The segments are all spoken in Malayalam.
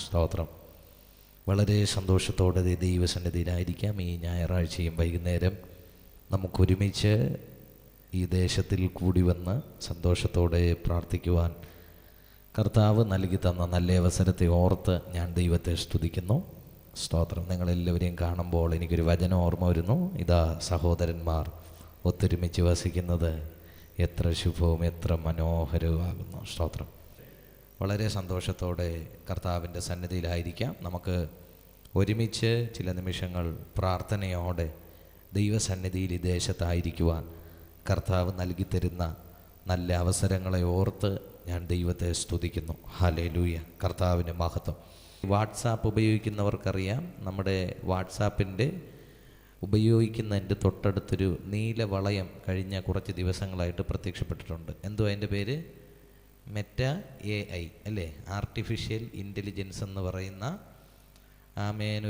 സ്തോത്രം. വളരെ സന്തോഷത്തോടെ ദൈവസന്നിധിയിലായിരിക്കാം. ഈ ഞായറാഴ്ചയും വൈകുന്നേരം നമുക്കൊരുമിച്ച് ഈ ദേശത്തിൽ കൂടി വന്ന് സന്തോഷത്തോടെ പ്രാർത്ഥിക്കുവാൻ കർത്താവ് നൽകി തന്ന നല്ല അവസരത്തെ ഓർത്ത് ഞാൻ ദൈവത്തെ സ്തുതിക്കുന്നു. സ്തോത്രം. നിങ്ങളെല്ലാവരെയും കാണുമ്പോൾ എനിക്കൊരു വചനം ഓർമ്മ വരുന്നു. ഇതാ സഹോദരന്മാർ ഒത്തൊരുമിച്ച് വസിക്കുന്നത് എത്ര ശുഭവും എത്ര മനോഹരവുമാകുന്നു. സ്തോത്രം. വളരെ സന്തോഷത്തോടെ കർത്താവിൻ്റെ സന്നിധിയിലായിരിക്കാം. നമുക്ക് ഒരുമിച്ച് ചില നിമിഷങ്ങൾ പ്രാർത്ഥനയോടെ ദൈവസന്നിധിയിൽ ഈ ദേശത്തായിരിക്കുവാൻ കർത്താവ് നൽകിത്തരുന്ന നല്ല അവസരങ്ങളെ ഓർത്ത് ഞാൻ ദൈവത്തെ സ്തുതിക്കുന്നു. ഹല്ലേലൂയ. കർത്താവിന് മഹത്വം. വാട്സാപ്പ് ഉപയോഗിക്കുന്നവർക്കറിയാം, നമ്മുടെ വാട്സാപ്പിൻ്റെ ഉപയോഗിക്കുന്നതിൻ്റെ തൊട്ടടുത്തൊരു നീല വളയം കഴിഞ്ഞ കുറച്ച് ദിവസങ്ങളായിട്ട് പ്രത്യക്ഷപ്പെട്ടിട്ടുണ്ട്. എന്തുവാ അതിൻ്റെ പേര്? മെറ്റ AI അല്ലേ? ആർട്ടിഫിഷ്യൽ ഇൻ്റലിജൻസ് എന്ന് പറയുന്ന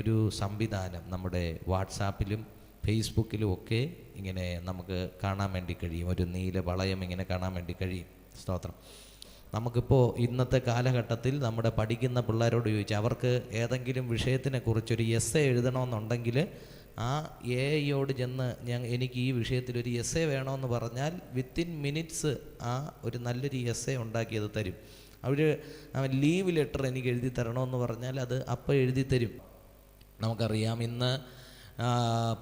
ഒരു സംവിധാനം നമ്മുടെ വാട്സാപ്പിലും ഫേസ്ബുക്കിലും ഒക്കെ ഇങ്ങനെ നമുക്ക് കാണാൻ വേണ്ടി കഴിയും. ഒരു നീല വളയം ഇങ്ങനെ കാണാൻ വേണ്ടി കഴിയും. സ്തോത്രം. നമുക്കിപ്പോൾ ഇന്നത്തെ കാലഘട്ടത്തിൽ നമ്മുടെ പഠിക്കുന്ന പിള്ളേരോട് ചോദിച്ചാൽ അവർക്ക് ഏതെങ്കിലും വിഷയത്തിനെക്കുറിച്ചൊരു എസ്സേ എഴുതണമെന്നുണ്ടെങ്കിൽ ആ AI ചെന്ന് എനിക്ക് ഈ വിഷയത്തിലൊരു എസ്സേ വേണമെന്ന് പറഞ്ഞാൽ വിത്തിൻ മിനിറ്റ്സ് ഒരു നല്ലൊരു എസ്സേ ഉണ്ടാക്കിയത് തരും. അവൻ ലീവ് ലെറ്റർ എനിക്ക് എഴുതി തരണമെന്ന് പറഞ്ഞാൽ അത് അപ്പോൾ എഴുതി തരും. നമുക്കറിയാം, ഇന്ന്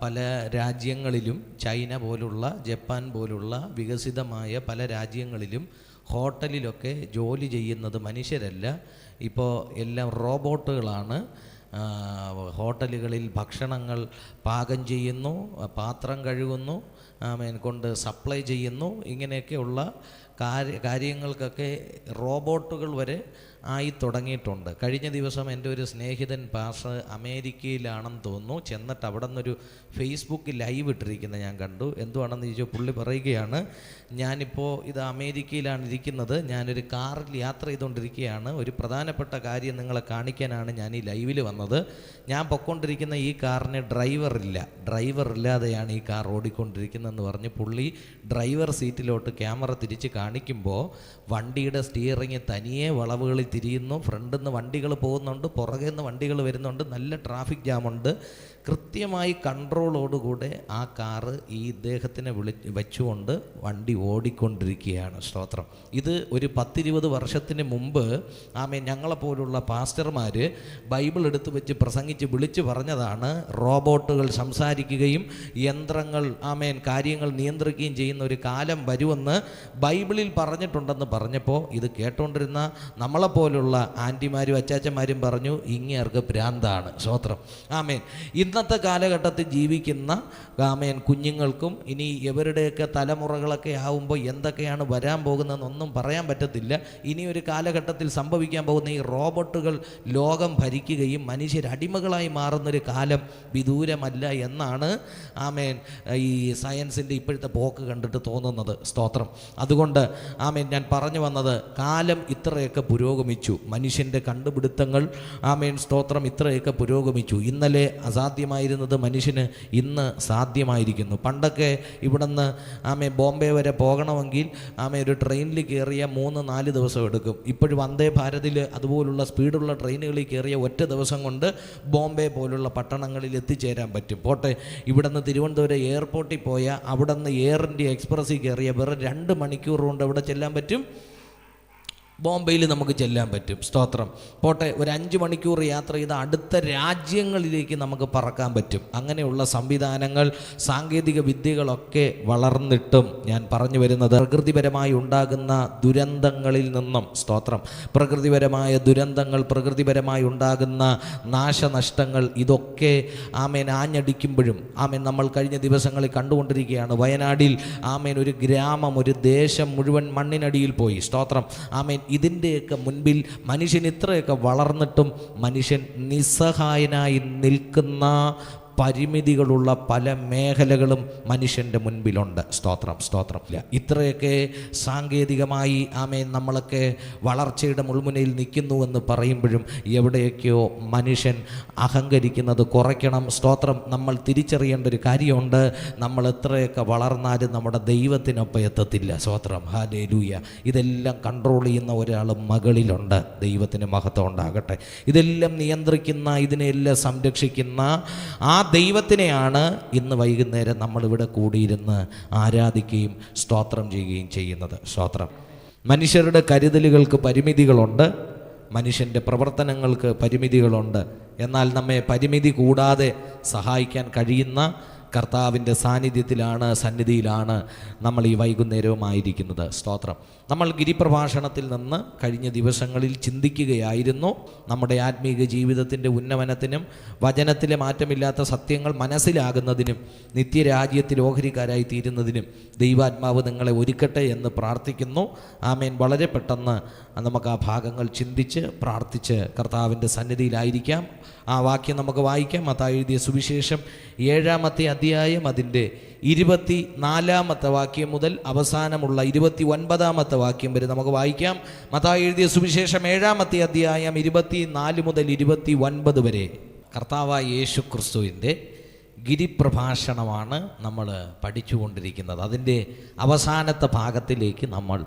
പല രാജ്യങ്ങളിലും, ചൈന പോലുള്ള, ജപ്പാൻ പോലുള്ള വികസിതമായ പല രാജ്യങ്ങളിലും ഹോട്ടലിലൊക്കെ ജോലി ചെയ്യുന്നത് മനുഷ്യരല്ല, ഇപ്പോൾ എല്ലാം റോബോട്ടുകളാണ്. ഹോട്ടലുകളിൽ ഭക്ഷണങ്ങൾ പാകം ചെയ്യുന്നു, പാത്രം കഴുകുന്നു, കൊണ്ട് സപ്ലൈ ചെയ്യുന്നു. ഇങ്ങനെയൊക്കെയുള്ള കാര്യങ്ങൾക്കൊക്കെ റോബോട്ടുകൾ വരെ ആയി തുടങ്ങിയിട്ടുണ്ട്. കഴിഞ്ഞ ദിവസം എൻ്റെ ഒരു സ്നേഹിതൻ പാസ്റ്റർ അമേരിക്കയിലാണെന്ന് തോന്നുന്നു, ചെന്നിട്ട് അവിടെ നിന്നൊരു ഫേസ്ബുക്ക് ലൈവ് ഇട്ടിരിക്കുന്നത് ഞാൻ കണ്ടു. എന്തുവാണെന്ന് ചോദിച്ചാൽ പുള്ളി പറയുകയാണ്, ഞാനിപ്പോൾ ഇത് അമേരിക്കയിലാണ് ഇരിക്കുന്നത്, ഞാനൊരു കാറിൽ യാത്ര ചെയ്തുകൊണ്ടിരിക്കുകയാണ്, ഒരു പ്രധാനപ്പെട്ട കാര്യം നിങ്ങളെ കാണിക്കാനാണ് ഞാൻ ഈ ലൈവിൽ വന്നത്. ഞാൻ പൊയ്ക്കൊണ്ടിരിക്കുന്ന ഈ കാറിന് ഡ്രൈവർ ഇല്ലാതെയാണ് ഈ കാർ ഓടിക്കൊണ്ടിരിക്കുന്നതെന്ന് പറഞ്ഞ് പുള്ളി ഡ്രൈവർ സീറ്റിലോട്ട് ക്യാമറ തിരിച്ച് കാണിക്കുമ്പോൾ വണ്ടിയുടെ സ്റ്റിയറിങ് തനിയെ വളവുകളിൽ തിരിയുന്നു. ഫ്രണ്ടിൽ നിന്ന് വണ്ടികൾ പോകുന്നുണ്ട്, പുറകെ നിന്ന് വണ്ടികൾ വരുന്നുണ്ട്, നല്ല ട്രാഫിക് ജാമുണ്ട്. കൃത്യമായി കൺട്രോളോടുകൂടെ ആ കാറ് ഈ ഇദ്ദേഹത്തിനെ വെച്ചുകൊണ്ട് വണ്ടി ഓടിക്കൊണ്ടിരിക്കുകയാണ്. സ്തോത്രം. ഇത് ഒരു 10-20 വർഷത്തിന് മുമ്പ് ഞങ്ങളെപ്പോലുള്ള പാസ്റ്റർമാർ ബൈബിൾ എടുത്തു വെച്ച് പ്രസംഗിച്ച് വിളിച്ചു പറഞ്ഞതാണ്. റോബോട്ടുകൾ സംസാരിക്കുകയും യന്ത്രങ്ങൾ കാര്യങ്ങൾ നിയന്ത്രിക്കുകയും ചെയ്യുന്ന ഒരു കാലം വരുമെന്ന് ബൈബിളിൽ പറഞ്ഞിട്ടുണ്ടെന്ന് പറഞ്ഞപ്പോൾ ഇത് കേട്ടുകൊണ്ടിരുന്ന നമ്മളെപ്പോലുള്ള ആൻറ്റിമാരും അച്ചാച്ചന്മാരും പറഞ്ഞു, ഇങ്ങേർക്ക് ഭ്രാന്താണ്. സ്തോത്രം. ഇന്നത്തെ കാലഘട്ടത്തിൽ ജീവിക്കുന്ന കുഞ്ഞുങ്ങൾക്കും ഇനി ഇവരുടെയൊക്കെ തലമുറകളൊക്കെ ആവുമ്പോൾ എന്തൊക്കെയാണ് വരാൻ പോകുന്നതെന്നൊന്നും പറയാൻ പറ്റത്തില്ല. ഇനി ഒരു കാലഘട്ടത്തിൽ സംഭവിക്കാൻ പോകുന്ന ഈ റോബോട്ടുകൾ ലോകം ഭരിക്കുകയും മനുഷ്യരടിമകളായി മാറുന്നൊരു കാലം വിദൂരമല്ല എന്നാണ് ഈ സയൻസിൻ്റെ ഇപ്പോഴത്തെ പോക്ക് കണ്ടിട്ട് തോന്നുന്നത്. സ്തോത്രം. അതുകൊണ്ട് ഞാൻ പറഞ്ഞു വന്നത്, കാലം ഇത്രയൊക്കെ പുരോഗമിച്ചു, മനുഷ്യൻ്റെ കണ്ടുപിടുത്തങ്ങൾ സ്തോത്രം ഇത്രയൊക്കെ പുരോഗമിച്ചു. ഇന്നലെ അസാധ്യമായിരുന്നത് മനുഷ്യന് ഇന്ന് സാധ്യമായിരിക്കുന്നു. പണ്ടൊക്കെ ഇവിടുന്ന് ബോംബെ വരെ പോകണമെങ്കിൽ ഒരു ട്രെയിനിൽ കയറിയ 3-4 ദിവസം എടുക്കും. ഇപ്പോഴും വന്ദേ ഭാരതിൽ അതുപോലുള്ള സ്പീഡുള്ള ട്രെയിനുകളിൽ കയറിയ ഒറ്റ ദിവസം കൊണ്ട് ബോംബെ പോലുള്ള പട്ടണങ്ങളിൽ എത്തിച്ചേരാൻ പറ്റും. പോട്ടെ, ഇവിടുന്ന് തിരുവനന്തപുരം എയർപോർട്ടിൽ പോയാൽ അവിടെ നിന്ന് എയർ ഇന്ത്യ എക്സ്പ്രസ്സിൽ കയറിയ വെറും 2 മണിക്കൂർ കൊണ്ട് എവിടെ ചെല്ലാൻ പറ്റും? ബോംബെയിൽ നമുക്ക് ചെല്ലാൻ പറ്റും. സ്തോത്രം. പോട്ടെ, ഒരു 5 മണിക്കൂർ യാത്ര ചെയ്ത് അടുത്ത രാജ്യങ്ങളിലേക്ക് നമുക്ക് പറക്കാൻ പറ്റും. അങ്ങനെയുള്ള സംവിധാനങ്ങൾ, സാങ്കേതിക വിദ്യകളൊക്കെ വളർന്നിട്ടും ഞാൻ പറഞ്ഞു വരുന്നത്, പ്രകൃതിപരമായി ഉണ്ടാകുന്ന ദുരന്തങ്ങളിൽ നിന്നും, സ്തോത്രം, പ്രകൃതിപരമായ ദുരന്തങ്ങൾ, പ്രകൃതിപരമായി ഉണ്ടാകുന്ന നാശനഷ്ടങ്ങൾ, ഇതൊക്കെ ആഞ്ഞടിക്കുമ്പോഴും നമ്മൾ കഴിഞ്ഞ ദിവസങ്ങളിൽ കണ്ടുകൊണ്ടിരിക്കുകയാണ്. വയനാടിൽ ഒരു ഗ്രാമം, ഒരു ദേശം മുഴുവൻ മണ്ണിനടിയിൽ പോയി. സ്തോത്രം. ഇതിൻ്റെയൊക്കെ മുൻപിൽ മനുഷ്യൻ ഇത്രയൊക്കെ വളർന്നിട്ടും മനുഷ്യൻ നിസ്സഹായനായി നിൽക്കുന്ന പരിമിതികളുള്ള പല മേഖലകളും മനുഷ്യൻ്റെ മുൻപിലുണ്ട്. സ്തോത്രം, സ്തോത്രം. ഇത്രയൊക്കെ സാങ്കേതികമായി നമ്മളൊക്കെ വളർച്ചയുടെ മുൾമുനയിൽ നിൽക്കുന്നുവെന്ന് പറയുമ്പോഴും എവിടെയൊക്കെയോ മനുഷ്യൻ അഹങ്കരിക്കുന്നത് കുറയ്ക്കണം. സ്തോത്രം. നമ്മൾ തിരിച്ചറിയേണ്ട ഒരു കാര്യമുണ്ട്, നമ്മൾ എത്രയൊക്കെ വളർന്നാലും നമ്മുടെ ദൈവത്തിനൊപ്പം എത്തത്തില്ല. സ്തോത്രം, ഹല്ലേലൂയ. ഇതെല്ലാം കൺട്രോൾ ചെയ്യുന്ന ഒരാൾ മകളിലുണ്ട്. ദൈവത്തിന് മഹത്വം ഉണ്ടാകട്ടെ. ഇതെല്ലാം നിയന്ത്രിക്കുന്ന, ഇതിനെല്ലാം സംരക്ഷിക്കുന്ന ആ ദൈവത്തിനെയാണ് ഇന്ന് വൈകുന്നേരം നമ്മളിവിടെ കൂടിയിരുന്ന് ആരാധിക്കുകയും സ്തോത്രം ചെയ്യുകയും ചെയ്യുന്നത്. സ്തോത്രം. മനുഷ്യരുടെ കരുതലുകൾക്ക് പരിമിതികളുണ്ട്, മനുഷ്യൻ്റെ പ്രവർത്തനങ്ങൾക്ക് പരിമിതികളുണ്ട്. എന്നാൽ നമ്മെ പരിമിതി കൂടാതെ സഹായിക്കാൻ കഴിയുന്ന കർത്താവിൻ്റെ സാന്നിധ്യത്തിലാണ്, സന്നിധിയിലാണ് നമ്മൾ ഈ വൈകുന്നേരവുമായിരിക്കുന്നത്. സ്തോത്രം. നമ്മൾ ഗിരിപ്രഭാഷണത്തിൽ നിന്ന് കഴിഞ്ഞ ദിവസങ്ങളിൽ ചിന്തിക്കുകയായിരുന്നു. നമ്മുടെ ആത്മീക ജീവിതത്തിൻ്റെ ഉന്നമനത്തിനും വചനത്തിലെ മാറ്റമില്ലാത്ത സത്യങ്ങൾ മനസ്സിലാകുന്നതിനും നിത്യരാജ്യത്തിൽ ഓഹരിക്കാരായി തീരുന്നതിനും ദൈവാത്മാവ് നിങ്ങളെ ഒരുക്കട്ടെ എന്ന് പ്രാർത്ഥിക്കുന്നു. ആമേൻ. വളരെ പെട്ടെന്ന് നമുക്ക് ആ ഭാഗങ്ങൾ ചിന്തിച്ച് പ്രാർത്ഥിച്ച് കർത്താവിൻ്റെ സന്നിധിയിലായിരിക്കാം. ആ വാക്യം നമുക്ക് വായിക്കാം. മത്തായി എഴുതിയ സുവിശേഷം 7-ാമത്തെ അധ്യായം അതിൻ്റെ 24-ാമത്തെ വാക്യം മുതൽ അവസാനമുള്ള 29-ാമത്തെ വാക്യം വരെ നമുക്ക് വായിക്കാം. മത്തായി എഴുതിയ സുവിശേഷം 7-ാമത്തെ അധ്യായം 24 മുതൽ 29 വരെ. കർത്താവായ യേശു ക്രിസ്തുവിൻ്റെ ഗിരിപ്രഭാഷണമാണ് നമ്മൾ പഠിച്ചുകൊണ്ടിരിക്കുന്നത്. അതിൻ്റെ അവസാനത്തെ ഭാഗത്തിലേക്ക് നമ്മൾ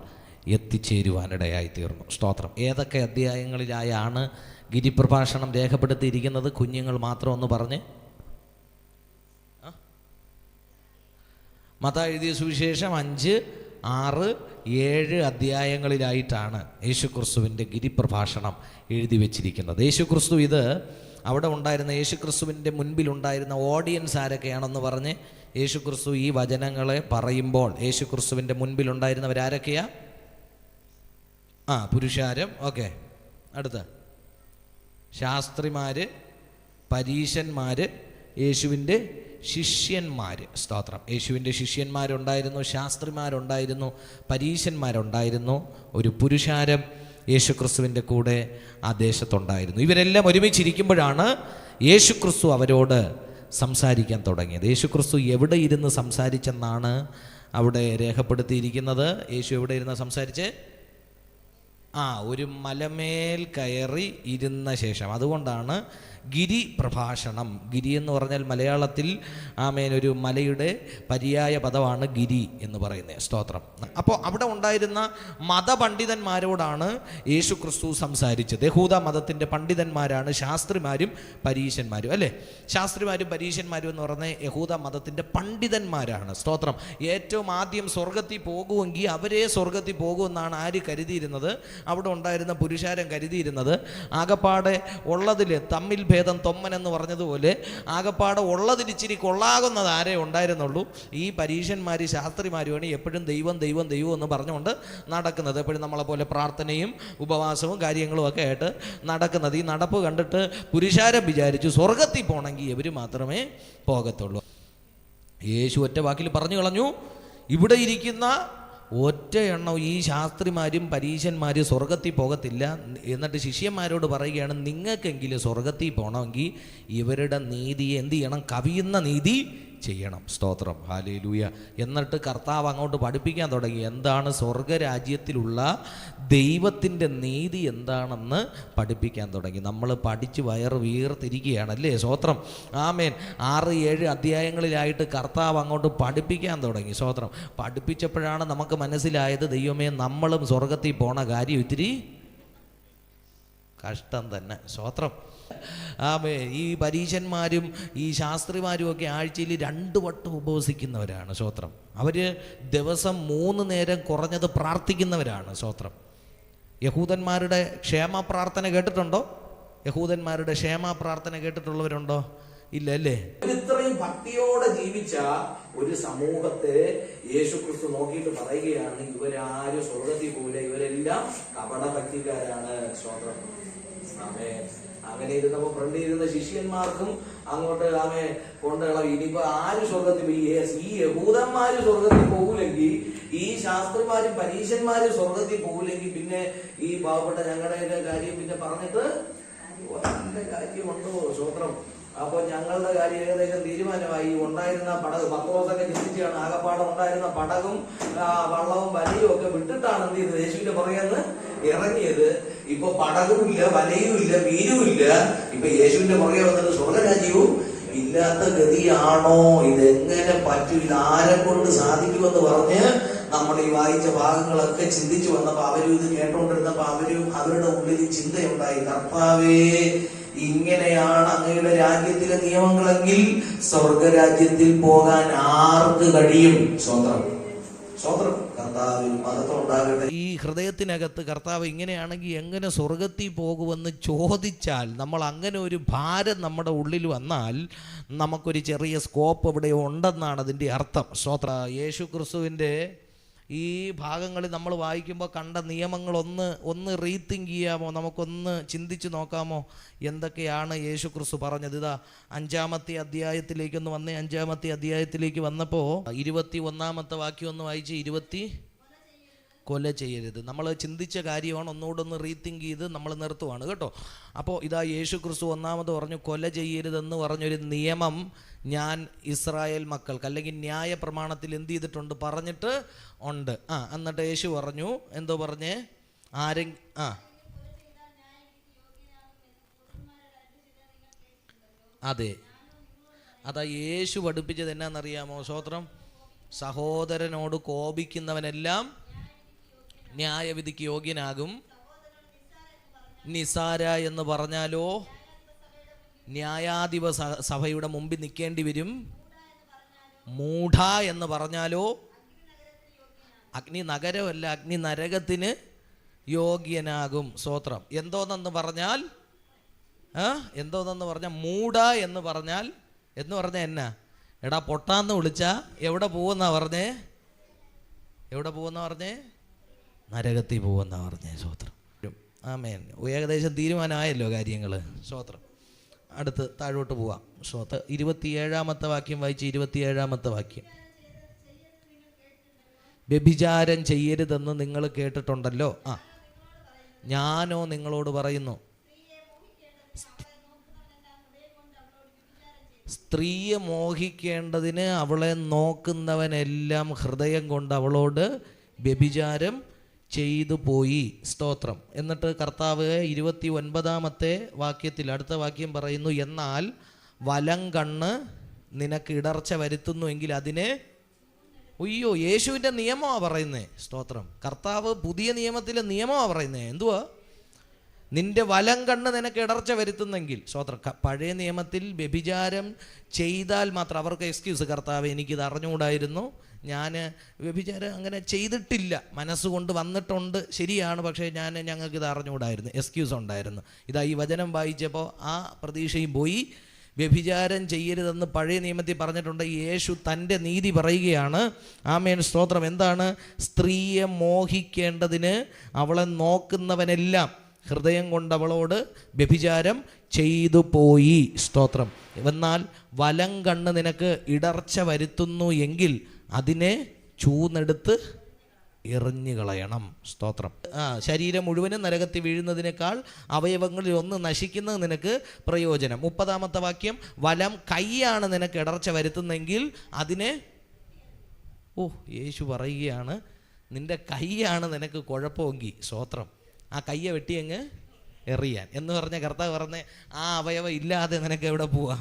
എത്തിച്ചേരുവാനിടയായി തീർന്നു. സ്തോത്രം. ഏതൊക്കെ അധ്യായങ്ങളിലായാണ് ഗിരിപ്രഭാഷണം രേഖപ്പെടുത്തിയിരിക്കുന്നത്? കുഞ്ഞുങ്ങൾ മാത്രം ഒന്ന് പറഞ്ഞ്. മത്തായി എഴുതിയ സുവിശേഷം 5, 6, 7 അധ്യായങ്ങളിലായിട്ടാണ് യേശുക്രിസ്തുവിൻ്റെ ഗിരിപ്രഭാഷണം എഴുതി വച്ചിരിക്കുന്നത്. യേശുക്രിസ്തു ഇത് അവിടെ ഉണ്ടായിരുന്ന യേശുക്രിസ്തുവിൻ്റെ മുൻപിലുണ്ടായിരുന്ന ഓഡിയൻസ് ആരൊക്കെയാണെന്ന് പറഞ്ഞ് യേശുക്രിസ്തു ഈ വചനങ്ങളെ പറയുമ്പോൾ യേശുക്രിസ്തുവിൻ്റെ മുൻപിലുണ്ടായിരുന്നവരാരൊക്കെയാ? പുരുഷാരം. ഓക്കെ. അടുത്ത ശാസ്ത്രിമാർ, പരീശന്മാർ, യേശുവിൻ്റെ ശിഷ്യന്മാർ. സ്തോത്രം. യേശുവിൻ്റെ ശിഷ്യന്മാരുണ്ടായിരുന്നു, ശാസ്ത്രിമാരുണ്ടായിരുന്നു, പരീശന്മാരുണ്ടായിരുന്നു, ഒരു പുരുഷാരം യേശുക്രിസ്തുവിൻ്റെ കൂടെ ആ ദേശത്തുണ്ടായിരുന്നു. ഇവരെല്ലാം ഒരുമിച്ചിരിക്കുമ്പോഴാണ് യേശുക്രിസ്തു അവരോട് സംസാരിക്കാൻ തുടങ്ങിയത്. യേശുക്രിസ്തു എവിടെ ഇരുന്ന് സംസാരിച്ചെന്നാണ് അവിടെ രേഖപ്പെടുത്തിയിരിക്കുന്നത്. യേശു എവിടെ ഇരുന്ന് സംസാരിച്ച്? ഒരു മലമേൽ കയറി ഇരുന്ന ശേഷം. അതുകൊണ്ടാണ് ഗിരി പ്രഭാഷണം. ഗിരി എന്ന് പറഞ്ഞാൽ മലയാളത്തിൽ ഒരു മലയുടെ പര്യായ പദമാണ് ഗിരി എന്ന് പറയുന്നത്. സ്തോത്രം. അപ്പോൾ അവിടെ ഉണ്ടായിരുന്ന മതപണ്ഡിതന്മാരോടാണ് യേശു ക്രിസ്തു സംസാരിച്ചത്. യഹൂദ മതത്തിൻ്റെ പണ്ഡിതന്മാരാണ് ശാസ്ത്രിമാരും പരീശന്മാരും, അല്ലേ? ശാസ്ത്രിമാരും പരീശന്മാരും എന്ന് പറഞ്ഞാൽ യഹൂദ മതത്തിൻ്റെ പണ്ഡിതന്മാരാണ്. സ്തോത്രം. ഏറ്റവും ആദ്യം സ്വർഗത്തിൽ പോകുമെങ്കിൽ അവരെ സ്വർഗത്തിൽ പോകുമെന്നാണ് ആര് കരുതിയിരുന്നത്? അവിടെ ഉണ്ടായിരുന്ന പുരുഷാരം കരുതിയിരുന്നത്. ആകപ്പാടെ ഉള്ളതിൽ തമ്മിൽ ഭേദം തൊമ്മൻ എന്ന് പറഞ്ഞതുപോലെ ആകപ്പാടെ ഉള്ളതിരിച്ചിരി കൊള്ളാകുന്നത് ആരേ ഉണ്ടായിരുന്നുള്ളൂ? ഈ പരീശന്മാർ ശാസ്ത്രിമാരുമാണ് എപ്പോഴും ദൈവം ദൈവം ദൈവം എന്ന് പറഞ്ഞുകൊണ്ട് നടക്കുന്നത്. എപ്പോഴും നമ്മളെപ്പോലെ പ്രാർത്ഥനയും ഉപവാസവും കാര്യങ്ങളും ഒക്കെ ആയിട്ട് നടക്കുന്നത്. ഈ നടപ്പ് കണ്ടിട്ട് പുരുഷാരം വിചാരിച്ചു സ്വർഗത്തിൽ പോകണമെങ്കിൽ ഇവർ മാത്രമേ പോകത്തുള്ളൂ. യേശു ഒറ്റ വാക്കിൽ പറഞ്ഞു കളഞ്ഞു, ഇവിടെ ഇരിക്കുന്ന ഒറ്റ എണ്ണം ഈ ശാസ്ത്രിമാരും പരീശന്മാരും സ്വർഗത്തിൽ പോകത്തില്ല. എന്നിട്ട് ശിഷ്യന്മാരോട് പറയുകയാണ്, നിങ്ങൾക്കെങ്കിലും സ്വർഗത്തിൽ പോകണമെങ്കിൽ ഇവരുടെ നീതിയെ എന്ത് ചെയ്യണം? കവിയുന്ന നീതി ചെയ്യണം. സ്തോത്രം. ഹല്ലേലൂയ. എന്നിട്ട് കർത്താവ് അങ്ങോട്ട് പഠിപ്പിക്കാൻ തുടങ്ങി. എന്താണ് സ്വർഗരാജ്യത്തിലുള്ള ദൈവത്തിൻ്റെ നീതി എന്താണെന്ന് പഠിപ്പിക്കാൻ തുടങ്ങി. നമ്മൾ പഠിച്ച് വയറ് വീർത്തിരിക്കുകയാണല്ലേ? സ്തോത്രം. ആമേൻ. 6, 7 അധ്യായങ്ങളിലായിട്ട് കർത്താവ് അങ്ങോട്ട് പഠിപ്പിക്കാൻ തുടങ്ങി. സ്തോത്രം. പഠിപ്പിച്ചപ്പോഴാണ് നമുക്ക് മനസ്സിലായത്, ദൈവമേ, നമ്മളും സ്വർഗത്തിൽ പോണ കാര്യം ഇത്തിരി കഷ്ടം തന്നെ. സ്തോത്രം. ഈ പരീശന്മാരും ഈ ശാസ്ത്രിമാരും ഒക്കെ ആഴ്ചയിൽ 2 വട്ടം ഉപവസിക്കുന്നവരാണ്. സ്തോത്രം. അവർ ദിവസം 3 നേരം കുറഞ്ഞത് പ്രാർത്ഥിക്കുന്നവരാണ്. സ്തോത്രം. യഹൂദന്മാരുടെ ക്ഷേമ പ്രാർത്ഥന കേട്ടിട്ടുണ്ടോ? യഹൂദന്മാരുടെ ക്ഷേമ പ്രാർത്ഥന കേട്ടിട്ടുള്ളവരുണ്ടോ? ഇല്ല, അല്ലേ? ഇത്രയും ഭക്തിയോടെ ജീവിച്ച ഒരു സമൂഹത്തെ യേശുക്രിസ്തു നോക്കിയിട്ട് പറയുകയാണ്, ഇവരാരും സ്വർഗത്തിൽ പോകില്ല, ഇവരെല്ലാം കപട ഭക്തിക്കാരാണ്. സ്തോത്രം. അങ്ങനെ ഇരുന്നപ്പോ ഫ്രണ്ടിൽ ഇരുന്ന ശിഷ്യന്മാർക്കും അങ്ങോട്ട് കൊണ്ടുള്ള ഇനിയിപ്പോ ആര് സ്വർഗത്തിൽ പോയി? ഈ യഹൂദന്മാര് സ്വർഗത്തിൽ പോകൂലെങ്കിൽ, ഈ ശാസ്ത്രിമാരും പരീശന്മാരും സ്വർഗത്തിൽ പോകൂലെങ്കിൽ പിന്നെ ഈ പാവപ്പെട്ട ഞങ്ങളുടെയൊക്കെ കാര്യം പിന്നെ പറഞ്ഞിട്ട് ഒറ്റ കാര്യമുണ്ടോ? സ്തോത്രം. അപ്പോൾ ഞങ്ങളുടെ കാര്യം ഏകദേശം തീരുമാനമായി. ഉണ്ടായിരുന്ന പടക് പത്രോസൊക്കെ ചിന്തിച്ചാണ് ആകപ്പാടെ ഉണ്ടായിരുന്ന പടകും വള്ളവും വലയും ഒക്കെ വിട്ടിട്ടാണ് എന്ത് ചെയ്തത്, യേശുവിന്റെ പുറകെന്ന് ഇറങ്ങിയത്. ഇപ്പൊ പടകും ഇല്ല, വലയും ഇല്ല, മീനും ഇല്ല. ഇപ്പൊ യേശുവിന്റെ പുറകെ വന്നിട്ട് സ്വർഗരാജ്യവും ഇല്ലാത്ത ഗതിയാണോ? ഇതെങ്ങനെ പറ്റും? ഇതാരെ കൊണ്ട് സാധിക്കുമെന്ന് പറഞ്ഞ് നമ്മൾ ഈ വായിച്ച ഭാഗങ്ങളൊക്കെ ചിന്തിച്ചു വന്നപ്പോ അവരും ഇത് കേട്ടോണ്ടിരുന്നപ്പോ അവരുടെ ഉള്ളിൽ ചിന്തയുണ്ടായി, കർത്താവേ, ഇങ്ങനെയാണ് അങ്ങയുടെ രാജ്യത്തിലെ നിയമങ്ങളെങ്കിൽ സ്വർഗരാജ്യത്തിൽ പോകാൻ ആർക്ക് കഴിയും? സ്വതന്ത്രം സ്വതന്ത്രം കർത്താവിൽ മഹത്വം ഉണ്ടാകട്ടെ. ഈ ഹൃദയത്തിനകത്ത് കർത്താവ് ഇങ്ങനെയാണെങ്കിൽ എങ്ങനെ സ്വർഗത്തിൽ പോകുമെന്ന് ചോദിച്ചാൽ, നമ്മൾ അങ്ങനെ ഒരു ഭാരം നമ്മുടെ ഉള്ളിൽ വന്നാൽ നമുക്കൊരു ചെറിയ സ്കോപ്പ് ഇവിടെ ഉണ്ടെന്നാണ് അതിൻ്റെ അർത്ഥം. സ്തോത്ര. യേശു ക്രിസ്തുവിൻ്റെ ഈ ഭാഗങ്ങളിൽ നമ്മൾ വായിക്കുമ്പോൾ കണ്ട നിയമങ്ങളൊന്ന് റീതിങ്ക് ചെയ്യാമോ? നമുക്കൊന്ന് ചിന്തിച്ച് നോക്കാമോ എന്തൊക്കെയാണ് യേശു ക്രിസ്തു പറഞ്ഞത്? ഇതാ 5-ാമത്തെ അധ്യായത്തിലേക്കൊന്ന് വന്നേ. 5-ാമത്തെ അധ്യായത്തിലേക്ക് വന്നപ്പോൾ 21-ാമത്തെ വാക്യം ഒന്ന് വായിച്ച്. കൊല ചെയ്യരുത്. നമ്മൾ ചിന്തിച്ച കാര്യമാണ്, ഒന്നുകൂടെ ഒന്ന് റീതിങ്ക് ചെയ്ത് നമ്മൾ നിർത്തുവാണ് കേട്ടോ. അപ്പോൾ ഇതാ യേശു ക്രിസ്തു ഒന്നാമത് പറഞ്ഞു, കൊല ചെയ്യരുതെന്ന് പറഞ്ഞൊരു നിയമം ഞാൻ ഇസ്രായേൽ മക്കൾക്ക് അല്ലെങ്കിൽ ന്യായ പ്രമാണത്തിൽ എന്ത് ചെയ്തിട്ടുണ്ട്, പറഞ്ഞിട്ട് ഉണ്ട്. എന്നിട്ട് യേശു പറഞ്ഞു, എന്തോ പറഞ്ഞേ? അതെ, അതാ യേശു പഠിപ്പിച്ചത് എന്നാന്നറിയാമോ? സ്തോത്രം. സഹോദരനോട് കോപിക്കുന്നവനെല്ലാം ന്യായവിധിക്ക് യോഗ്യനാകും. നിസാര എന്ന് പറഞ്ഞാലോ ന്യായാധിപ സഭയുടെ മുമ്പിൽ നിൽക്കേണ്ടി വരും. മൂഢ എന്ന് പറഞ്ഞാലോ അഗ്നി നഗരമല്ല, അഗ്നി നരകത്തിന് യോഗ്യനാകും. സ്തോത്രം. എന്തോന്നെന്ന് പറഞ്ഞാൽ മൂഢ എന്ന് പറഞ്ഞാൽ എന്നാ? എടാ പൊട്ടാന്ന് വിളിച്ചാ എവിടെ പോകുന്ന പറഞ്ഞേ? നരകത്തിൽ പോകുന്ന പറഞ്ഞേ. സ്തോത്രം. ആമേൻ. ഏകദേശം തീരുമാനമായല്ലോ കാര്യങ്ങൾ. സ്തോത്രം. അടുത്ത് താഴോട്ട് പോവാം. 27-ാമത്തെ വാക്യം വായിച്ച്. 27-ാമത്തെ വാക്യം. വ്യഭിചാരം ചെയ്യരുതെന്ന് നിങ്ങൾ കേട്ടിട്ടുണ്ടല്ലോ. ഞാനോ നിങ്ങളോട് പറയുന്നു, സ്ത്രീയെ മോഹിക്കേണ്ടതിന് അവളെ നോക്കുന്നവനെല്ലാം ഹൃദയം കൊണ്ട് അവളോട് വ്യഭിചാരം ചെയ്തു പോയി. സ്തോത്രം. എന്നിട്ട് കർത്താവ് 29-ാമത്തെ വാക്യത്തിൽ അടുത്ത വാക്യം പറയുന്നു, എന്നാൽ വലം കണ്ണ് നിനക്ക് ഇടർച്ച വരുത്തുന്നു എങ്കിൽ അതിനെ യേശുവിൻ്റെ നിയമമാണ് പറയുന്നത്. സ്തോത്രം. കർത്താവ് പുതിയ നിയമത്തിലെ നിയമമാണ് പറയുന്നത്. എന്തുവാ? നിന്റെ വലം കണ്ണ് നിനക്ക് ഇടർച്ച വരുത്തുന്നെങ്കിൽ. സ്തോത്രം. പഴയ നിയമത്തിൽ വ്യഭിചാരം ചെയ്താൽ മാത്രം അവർക്ക് എക്സ്ക്യൂസ്, കർത്താവ് എനിക്കിത് അറിഞ്ഞുകൂടായിരുന്നു, ഞാൻ വ്യഭിചാരം അങ്ങനെ ചെയ്തിട്ടില്ല, മനസ്സുകൊണ്ട് വന്നിട്ടുണ്ട്, ശരിയാണ്, പക്ഷേ ഞങ്ങൾക്കിത് അറിഞ്ഞുകൂടായിരുന്നു, എക്സ്ക്യൂസ് ഉണ്ടായിരുന്നു. ഇതാ ഈ വചനം വായിച്ചപ്പോൾ ആ പ്രതീക്ഷയും പോയി. വ്യഭിചാരം ചെയ്യരുതെന്ന് പഴയ നിയമത്തിൽ പറഞ്ഞിട്ടുണ്ട്. യേശു തൻ്റെ നീതി പറയുകയാണ്. ആമേൻ. സ്തോത്രം. എന്താണ്? സ്ത്രീയെ മോഹിക്കേണ്ടതിന് അവളെ നോക്കുന്നവനെല്ലാം ഹൃദയം കൊണ്ട് അവളോട് വ്യഭിചാരം ചെയ്തു പോയി. സ്തോത്രം. എന്നാൽ വലം കണ്ണ് നിനക്ക് ഇടർച്ച വരുത്തുന്നു എങ്കിൽ അതിനെ ചൂന്നെടുത്ത് എറിഞ്ഞു കളയണം. സ്തോത്രം. ശരീരം മുഴുവനും നരകത്തിൽ വീഴുന്നതിനേക്കാൾ അവയവങ്ങളിൽ ഒന്ന് നശിക്കുന്നത് നിനക്ക് പ്രയോജനം. 30-ാമത്തെ വാക്യം. വലം കൈയാണ് നിനക്ക് ഇടർച്ച വരുത്തുന്നെങ്കിൽ അതിനെ യേശു പറയുകയാണ്, നിന്റെ കൈയാണ് നിനക്ക് കുഴപ്പമെങ്കിൽ സ്തോത്രം, ആ കയ്യെ വെട്ടിയങ്ങ് എറിയാൻ എന്ന് പറഞ്ഞ കർത്താവ് പറഞ്ഞ് ആ അവയവം ഇല്ലാതെ നിനക്ക് എവിടെ പോവാ?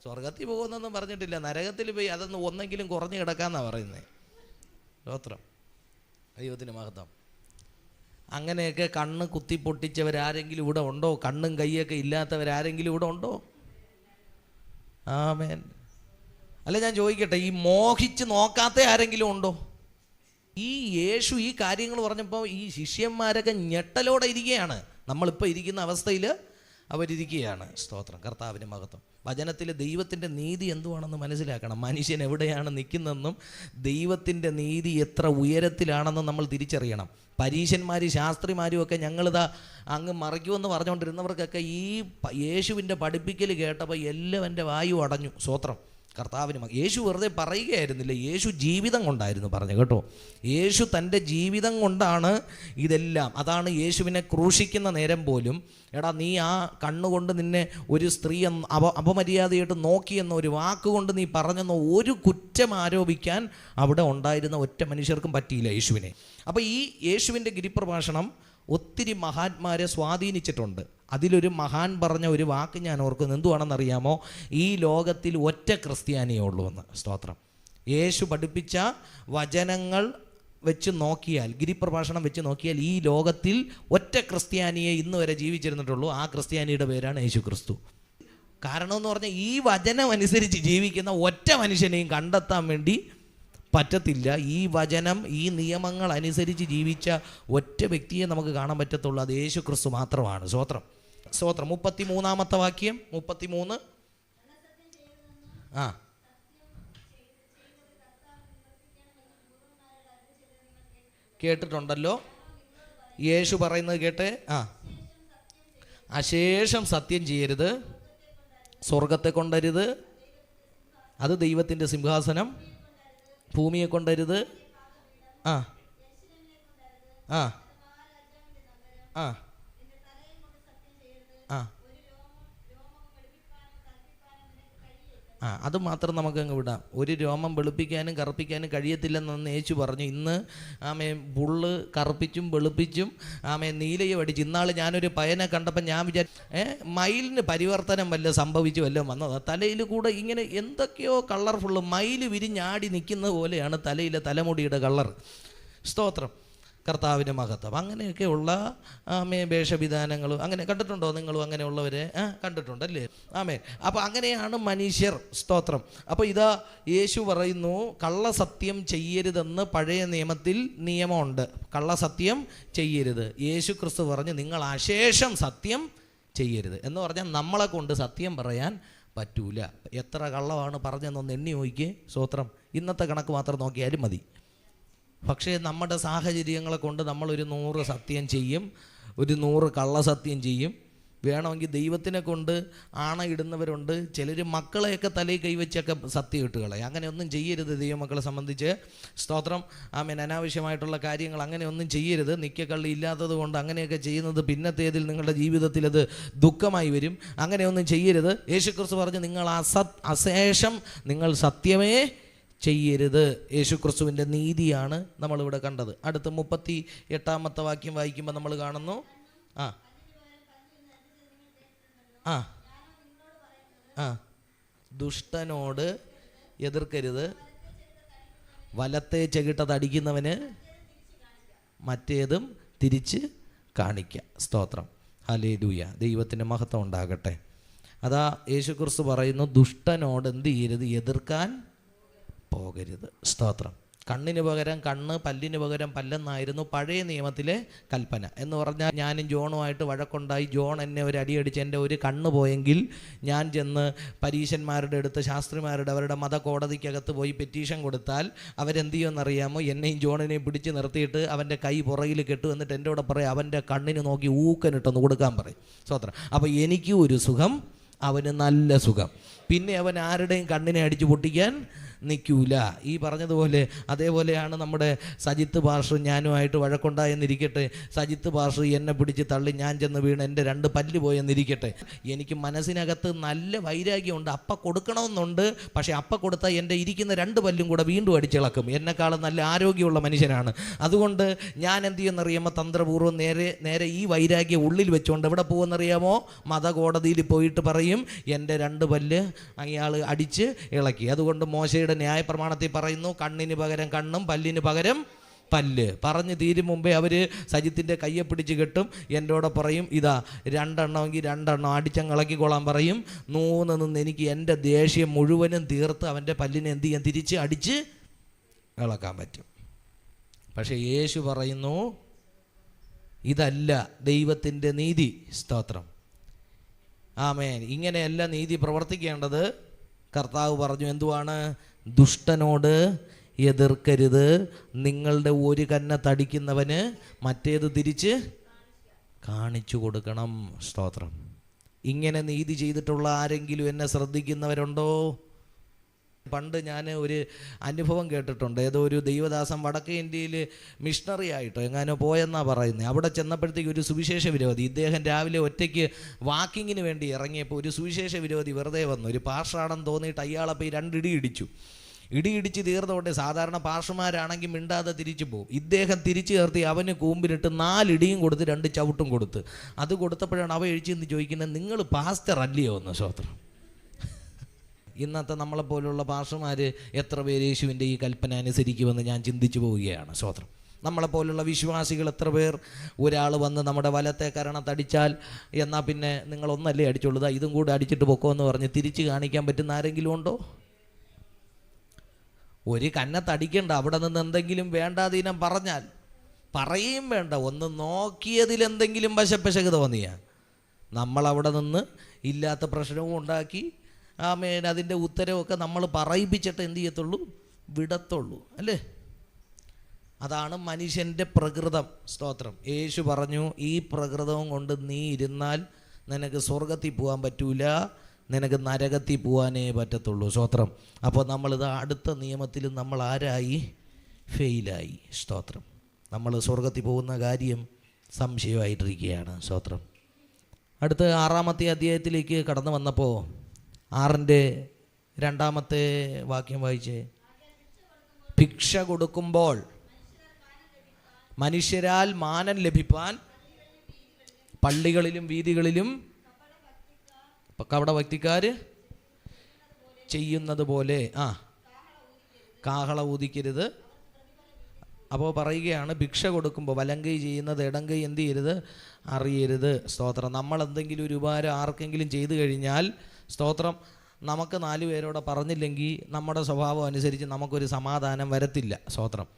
സ്വർഗത്തിൽ പോകുന്നൊന്നും പറഞ്ഞിട്ടില്ല, നരകത്തിൽ പോയി അതൊന്ന് ഒന്നെങ്കിലും കുറഞ്ഞു കിടക്കാന്നാണ് പറയുന്നത്. സ്തോത്രം. ദൈവത്തിന് മഹത്വം. അങ്ങനെയൊക്കെ കണ്ണ് കുത്തി പൊട്ടിച്ചവരാരെങ്കിലും ഇവിടെ ഉണ്ടോ? കണ്ണും കൈയൊക്കെ ഇല്ലാത്തവരാരെങ്കിലും ഇവിടെ ഉണ്ടോ? ആമേൻ. അല്ല, ഞാൻ ചോദിക്കട്ടെ, ഈ മോഹിച്ച് നോക്കാത്ത ആരെങ്കിലും ഉണ്ടോ? ഈ യേശു ഈ കാര്യങ്ങൾ പറഞ്ഞപ്പോൾ ഈ ശിഷ്യന്മാരൊക്കെ ഞെട്ടലോടെ ഇരിക്കുകയാണ്. നമ്മളിപ്പോൾ ഇരിക്കുന്ന അവസ്ഥയിൽ അവരിയ്ക്കുകയാണ്. സ്തോത്രം. കർത്താവിന് മഹത്വം. വചനത്തിൽ ദൈവത്തിൻ്റെ നീതി എന്തുവാണെന്ന് മനസ്സിലാക്കണം. മനുഷ്യൻ എവിടെയാണ് നിൽക്കുന്നതെന്നും ദൈവത്തിൻ്റെ നീതി എത്ര ഉയരത്തിലാണെന്നും നമ്മൾ തിരിച്ചറിയണം. പരീശന്മാരും ശാസ്ത്രിമാരും ഒക്കെ ഞങ്ങളിതാ അങ്ങ് മറിക്കുമെന്ന് പറഞ്ഞുകൊണ്ടിരുന്നവർക്കൊക്കെ ഈ യേശുവിൻ്റെ പഠിപ്പിക്കൽ കേട്ടപ്പോൾ എല്ലാം എൻ്റെ വായു അടഞ്ഞു. സ്തോത്രം. കർത്താവിന് യേശു വെറുതെ പറയുകയായിരുന്നില്ല, യേശു ജീവിതം കൊണ്ടായിരുന്നു പറഞ്ഞു കേട്ടോ. യേശു തൻ്റെ ജീവിതം കൊണ്ടാണ് ഇതെല്ലാം. അതാണ് യേശുവിനെ ക്രൂശിക്കുന്ന നേരം പോലും, എടാ നീ ആ കണ്ണുകൊണ്ട് നിന്നെ ഒരു സ്ത്രീ അപമര്യാദയായിട്ട് നോക്കിയെന്ന ഒരു വാക്കുകൊണ്ട് നീ പറഞ്ഞെന്നോ ഒരു കുറ്റം ആരോപിക്കാൻ അവിടെ ഉണ്ടായിരുന്ന ഒറ്റ മനുഷ്യർക്കും പറ്റിയില്ല യേശുവിനെ. അപ്പോൾ ഈ യേശുവിൻ്റെ ഗിരിപ്രഭാഷണം ഒത്തിരി മഹാന്മാരെ സ്വാധീനിച്ചിട്ടുണ്ട്. അതിലൊരു മഹാൻ പറഞ്ഞ ഒരു വാക്ക് ഞാൻ ഓർക്കുന്നു. എന്തുവാണെന്നറിയാമോ? ഈ ലോകത്തിൽ ഒറ്റ ക്രിസ്ത്യാനിയേ ഉള്ളൂ എന്ന്. സ്തോത്രം. യേശു പഠിപ്പിച്ച വചനങ്ങൾ വെച്ച് നോക്കിയാൽ, ഗിരിപ്രഭാഷണം വെച്ച് നോക്കിയാൽ ഈ ലോകത്തിൽ ഒറ്റ ക്രിസ്ത്യാനിയെ ഇന്ന് വരെ ജീവിച്ചിരുന്നിട്ടുള്ളൂ. ആ ക്രിസ്ത്യാനിയുടെ പേരാണ് യേശു ക്രിസ്തു. കാരണം എന്ന് പറഞ്ഞാൽ ഈ വചനം അനുസരിച്ച് ജീവിക്കുന്ന ഒറ്റ മനുഷ്യനെയും കണ്ടെത്താൻ വേണ്ടി പറ്റത്തില്ല. ഈ വചനം, ഈ നിയമങ്ങൾ അനുസരിച്ച് ജീവിച്ച ഒറ്റ വ്യക്തിയെ നമുക്ക് കാണാൻ പറ്റത്തുള്ളൂ. അത് യേശു ക്രിസ്തു മാത്രമാണ്. സ്തോത്രം. സ്തോത്രം. 33-ാമത്തെ വാക്യം, 33. ആ കേട്ടിട്ടുണ്ടല്ലോ. യേശു പറയുന്നത് കേട്ടെ. അശേഷം സത്യം ചെയ്യരുത്, സ്വർഗത്തെ കൊണ്ടരുത്, അത് ദൈവത്തിൻ്റെ സിംഹാസനം, ഭൂമിയെ കൊണ്ടരുത്, ആ ആ ആ അത് മാത്രം നമുക്കങ്ങ് വിടാം. ഒരു രോമം വെളുപ്പിക്കാനും കറുപ്പിക്കാനും കഴിയത്തില്ലെന്ന് യേശു പറഞ്ഞു. ഇന്ന് ബുള്ള് കറുപ്പിച്ചും വെളുപ്പിച്ചും നീലയെ അടിച്ച്. ഇന്നാൾ ഞാനൊരു പയ്യനെ കണ്ടപ്പോൾ ഞാൻ മയിലിന് പരിവർത്തനം വല്ല സംഭവിച്ചു വല്ലതും വന്നതാണ്. തലയിൽ കൂടെ ഇങ്ങനെ എന്തൊക്കെയോ കളർഫുള്ള് മയിൽ വിരിഞ്ഞാടി നിൽക്കുന്നത് പോലെയാണ് തലയിലെ തലമുടിയുടെ കളർ. സ്തോത്രം. കർത്താവിൻ്റെ മഹത്വം. അങ്ങനെയൊക്കെയുള്ള വേഷവിധാനങ്ങളും അങ്ങനെ കണ്ടിട്ടുണ്ടോ നിങ്ങളും? അങ്ങനെയുള്ളവരെ കണ്ടിട്ടുണ്ടല്ലേ? അപ്പോൾ അങ്ങനെയാണ് മനുഷ്യർ. സ്തോത്രം. അപ്പോൾ ഇതാ യേശു പറയുന്നു, കള്ളസത്യം ചെയ്യരുതെന്ന് പഴയ നിയമത്തിൽ നിയമമുണ്ട്. കള്ളസത്യം ചെയ്യരുത്. യേശു ക്രിസ്തു പറഞ്ഞു, നിങ്ങൾ അശേഷം സത്യം ചെയ്യരുത് എന്ന് പറഞ്ഞാൽ നമ്മളെ കൊണ്ട് സത്യം പറയാൻ പറ്റൂല. എത്ര കള്ളമാണ് പറഞ്ഞതെന്നൊന്ന് എണ്ണി നോക്കിയേ. സ്തോത്രം. ഇന്നത്തെ കണക്ക് മാത്രം നോക്കിയാലും മതി. പക്ഷേ നമ്മുടെ സാഹചര്യങ്ങളെ കൊണ്ട് നമ്മളൊരു 100 സത്യം ചെയ്യും, ഒരു 100 കള്ളസത്യം ചെയ്യും. വേണമെങ്കിൽ ദൈവത്തിനെ കൊണ്ട് ആണയിടുന്നവരുണ്ട്. ചിലർ മക്കളെയൊക്കെ തലയിൽ കൈവച്ചൊക്കെ സത്യം ഇട്ട് കളയും. അങ്ങനെയൊന്നും ചെയ്യരുത് ദൈവമക്കളെ സംബന്ധിച്ച്. സ്തോത്രം. അനാവശ്യമായിട്ടുള്ള കാര്യങ്ങൾ അങ്ങനെയൊന്നും ചെയ്യരുത്. നിക്കക്കള്ളി ഇല്ലാത്തത് കൊണ്ട് അങ്ങനെയൊക്കെ ചെയ്യുന്നത് പിന്നത്തേതിൽ നിങ്ങളുടെ ജീവിതത്തിൽ അത് ദുഃഖമായി വരും. അങ്ങനെയൊന്നും ചെയ്യരുത്. യേശുക്രിസ്തു പറഞ്ഞു, നിങ്ങൾ അശേഷം നിങ്ങൾ സത്യമേ ചെയ്യരുത്. യേശുക്രിസ്തുവിൻ്റെ നീതിയാണ് നമ്മളിവിടെ കണ്ടത്. അടുത്ത 38-ാമത്തെ വാക്യം വായിക്കുമ്പോൾ നമ്മൾ കാണുന്നു, ദുഷ്ടനോട് എതിർക്കരുത്, വലത്തെ ചെകിട്ടതടിക്കുന്നവന് മറ്റേതും തിരിച്ച് കാണിക്കുക. സ്തോത്രം. ഹല്ലേലൂയ. ദൈവത്തിൻ്റെ മഹത്വം ഉണ്ടാകട്ടെ. അതാ യേശുക്രിസ്തു പറയുന്നു, ദുഷ്ടനോട് എന്ത് ചെയ്യരുത്? എതിർക്കാൻ പോകരുത്. സ്തോത്രം. കണ്ണിന് പകരം കണ്ണ്, പല്ലിന് പകരം പല്ലെന്നായിരുന്നു പഴയ നിയമത്തിലെ കൽപ്പന. എന്ന് പറഞ്ഞാൽ ഞാനും ജോണുമായിട്ട് വഴക്കുണ്ടായി, ജോൺ എന്നെ ഒരു അടിയടിച്ച് എൻ്റെ ഒരു കണ്ണ് പോയെങ്കിൽ ഞാൻ ചെന്ന് പരീശന്മാരുടെ അടുത്ത്, ശാസ്ത്രിമാരുടെ, അവരുടെ മത കോടതിക്കകത്ത് പോയി പെറ്റീഷൻ കൊടുത്താൽ അവരെന്ത് ചെയ്യുമെന്നറിയാമോ? എന്നെയും ജോണിനെയും പിടിച്ച് നിർത്തിയിട്ട് അവൻ്റെ കൈ പുറകിൽ കെട്ടു. എന്നിട്ട് എൻ്റെ കൂടെ പറയും, അവൻ്റെ കണ്ണിന് നോക്കി ഊക്കനിട്ടൊന്ന് കൊടുക്കാൻ പറയും. സ്തോത്രം. അപ്പോൾ എനിക്ക് ഒരു സുഖം, അവന് നല്ല സുഖം. പിന്നെ അവൻ ആരുടെയും കണ്ണിനെ അടിച്ചു പൊട്ടിക്കാൻ നിൽക്കൂല. ഈ പറഞ്ഞതുപോലെ അതേപോലെയാണ് നമ്മുടെ സജിത്ത് പാസ്റ്റർ ഞാനുമായിട്ട് വഴക്കുണ്ടായെന്നിരിക്കട്ടെ. സജിത്ത് പാസ്റ്റർ എന്നെ പിടിച്ച് തള്ളി ഞാൻ ചെന്ന് വീണ് എൻ്റെ 2 പല്ല് പോയെന്നിരിക്കട്ടെ. എനിക്ക് മനസ്സിനകത്ത് നല്ല വൈരാഗ്യമുണ്ട്. അപ്പ കൊടുക്കണമെന്നുണ്ട്. പക്ഷേ അപ്പ കൊടുത്താൽ എൻ്റെ ഇരിക്കുന്ന 2 പല്ലും കൂടെ വീണ്ടും അടിച്ചിളക്കും. എന്നെക്കാളും നല്ല ആരോഗ്യമുള്ള മനുഷ്യനാണ്. അതുകൊണ്ട് ഞാൻ എന്ത് ചെയ്യുമെന്നറിയാമോ? തന്ത്രപൂർവ്വം നേരെ ഈ വൈരാഗ്യം ഉള്ളിൽ വെച്ചുകൊണ്ട് എവിടെ പോകുമെന്നറിയാമോ? മതകോടതിയിൽ പോയിട്ട് പറയും, എൻ്റെ 2 പല്ല് അയാൾ അടിച്ച് ഇളക്കി. അതുകൊണ്ട് മോശയുടെ ന്യായപ്രമാണത്തിൽ പറയുന്നു, കണ്ണിന് പകരം കണ്ണും പല്ലിന് പകരം പല്ല്. പറഞ്ഞു തീരും മുമ്പേ അവർ സജിത്തിൻ്റെ കയ്യെ പിടിച്ച് കെട്ടും. എന്നോട് പറയും, ഇതാ 2 എണ്ണമെങ്കിൽ 2 എണ്ണം അടിച്ചങ്ങിളക്കിക്കൊള്ളാൻ പറയും. നിന്ന് എനിക്ക് എൻ്റെ ദേഷ്യം മുഴുവനും തീർത്ത് അവൻ്റെ പല്ലിനെ എന്ത് ചെയ്യാൻ? തിരിച്ച് അടിച്ച് ഇളക്കാൻ പറ്റും. പക്ഷേ യേശു പറയുന്നു, ഇതല്ല ദൈവത്തിൻ്റെ നീതി. സ്തോത്രം. ആമേൻ. ഇങ്ങനെയല്ല നീതി പ്രവർത്തിക്കേണ്ടത്. കർത്താവ് പറഞ്ഞു, എന്തുവാണ്? ദുഷ്ടനോട് എതിർക്കരുത്, നിങ്ങളുടെ ഒരു കന്ന തടിക്കുന്നവന് മറ്റേത് തിരിച്ച് കാണിച്ചു കൊടുക്കണം. സ്തോത്രം. ഇങ്ങനെ നീതി ചെയ്തിട്ടുള്ള ആരെങ്കിലും എന്നെ ശ്രദ്ധിക്കുന്നവരുണ്ടോ? പണ്ട് ഞാൻ ഒരു അനുഭവം കേട്ടിട്ടുണ്ട്. ഏതോ ഒരു ദൈവദാസൻ വടക്കേ ഇന്ത്യയിൽ മിഷണറി ആയിട്ടോ എങ്ങാനോ പോയെന്നാണ് പറയുന്നത്. അവിടെ ചെന്നപ്പോഴത്തേക്ക് ഒരു സുവിശേഷ വിരോധി, ഇദ്ദേഹം രാവിലെ ഒറ്റയ്ക്ക് വാക്കിങ്ങിന് വേണ്ടി ഇറങ്ങിയപ്പോൾ ഒരു സുവിശേഷ വിരോധി വെറുതെ വന്നു. ഒരു പാർഷാണെന്ന് തോന്നിയിട്ട് അയാളെ പോയി 2 ഇടി ഇടിച്ചു. ഇടിയിടിച്ച് തീർന്നോട്ടെ. സാധാരണ പാർഷമാരാണെങ്കിൽ മിണ്ടാതെ തിരിച്ചു പോകും. ഇദ്ദേഹം തിരിച്ചു ചേർത്തി അവന് കൂമ്പിലിട്ട് 4 ഇടിയും കൊടുത്ത് 2 ചവിട്ടും കൊടുത്ത്. അത് കൊടുത്തപ്പോഴാണ് അവ എഴുതിയെന്ന് ചോദിക്കുന്നത്, നിങ്ങൾ പാസ്റ്റർ അല്ലയോ എന്ന്. സ്വത്രം. ഇന്നത്തെ നമ്മളെപ്പോലുള്ള പാസ്റ്റർമാർ എത്ര പേര് യേശുവിൻ്റെ ഈ കൽപ്പന അനുസരിക്കുമെന്ന് ഞാൻ ചിന്തിച്ചു പോവുകയാണ്. സ്വത്രം. നമ്മളെപ്പോലുള്ള വിശ്വാസികൾ എത്ര പേർ, ഒരാൾ വന്ന് നമ്മുടെ വലത്തെ കരണത്തടിച്ചാൽ എന്നാൽ പിന്നെ നിങ്ങളൊന്നല്ലേ അടിച്ചുള്ളൂ, ഇതും കൂടെ അടിച്ചിട്ട് പൊക്കോ എന്ന് പറഞ്ഞ് തിരിച്ച് കാണിക്കാൻ പറ്റുന്ന ആരെങ്കിലും ഉണ്ടോ? ഒരു കന്നത്തടിക്കണ്ട, അവിടെ നിന്ന് എന്തെങ്കിലും വേണ്ടാതീനം പറഞ്ഞാൽ പറയുകയും വേണ്ട, ഒന്ന് നോക്കിയതിലെന്തെങ്കിലും വശപ്പശക് തോന്നിയ നമ്മളവിടെ നിന്ന് ഇല്ലാത്ത പ്രശ്നവും ഉണ്ടാക്കി അതിൻ്റെ ഉത്തരവൊക്കെ നമ്മൾ പറയിപ്പിച്ചിട്ട് എന്ത് ചെയ്യത്തുള്ളൂ? വിടത്തുള്ളൂ, അല്ലേ? അതാണ് മനുഷ്യൻ്റെ പ്രകൃതം. സ്തോത്രം. യേശു പറഞ്ഞു, ഈ പ്രകൃതവും കൊണ്ട് നീ ഇരുന്നാൽ നിനക്ക് സ്വർഗത്തിൽ പോകാൻ പറ്റൂല, നിനക്ക് നരകത്തിൽ പോകാനേ പറ്റത്തുള്ളൂ. സ്തോത്രം. അപ്പോൾ നമ്മളിത് അടുത്ത നിയമത്തിൽ നമ്മൾ ആരായി? ഫെയിലായി. സ്തോത്രം. നമ്മൾ സ്വർഗത്തിൽ പോകുന്ന കാര്യം സംശയമായിട്ടിരിക്കുകയാണ്. സ്തോത്രം. അടുത്ത 6-ാമത്തെ അധ്യായത്തിലേക്ക് കടന്നു വന്നപ്പോൾ 6-ന്റെ 2-ാമത്തെ വാക്യം വായിച്ചേ. ഭിക്ഷ കൊടുക്കുമ്പോൾ മനുഷ്യരാൽ മാനം ലഭിപ്പാൻ പള്ളികളിലും വീതികളിലും കപട ഭക്തിക്കാർ ചെയ്യുന്നത് പോലെ കാഹള ഊതിക്കരുത്. അപ്പോൾ പറയുകയാണ്, ഭിക്ഷ കൊടുക്കുമ്പോൾ വലങ്കൈ ചെയ്യുന്നത് ഇടങ്കൈ എന്ത് ചെയ്യരുത്? അറിയരുത്. സ്തോത്രം. നമ്മൾ എന്തെങ്കിലും ഒരു ഉപകാരം ആർക്കെങ്കിലും ചെയ്തു കഴിഞ്ഞാൽ, സ്തോത്രം, നമുക്ക് 4 പേരോടെ പറഞ്ഞില്ലെങ്കിൽ നമ്മുടെ സ്വഭാവം അനുസരിച്ച് നമുക്കൊരു സമാധാനം വരത്തില്ല. സ്തോത്രം.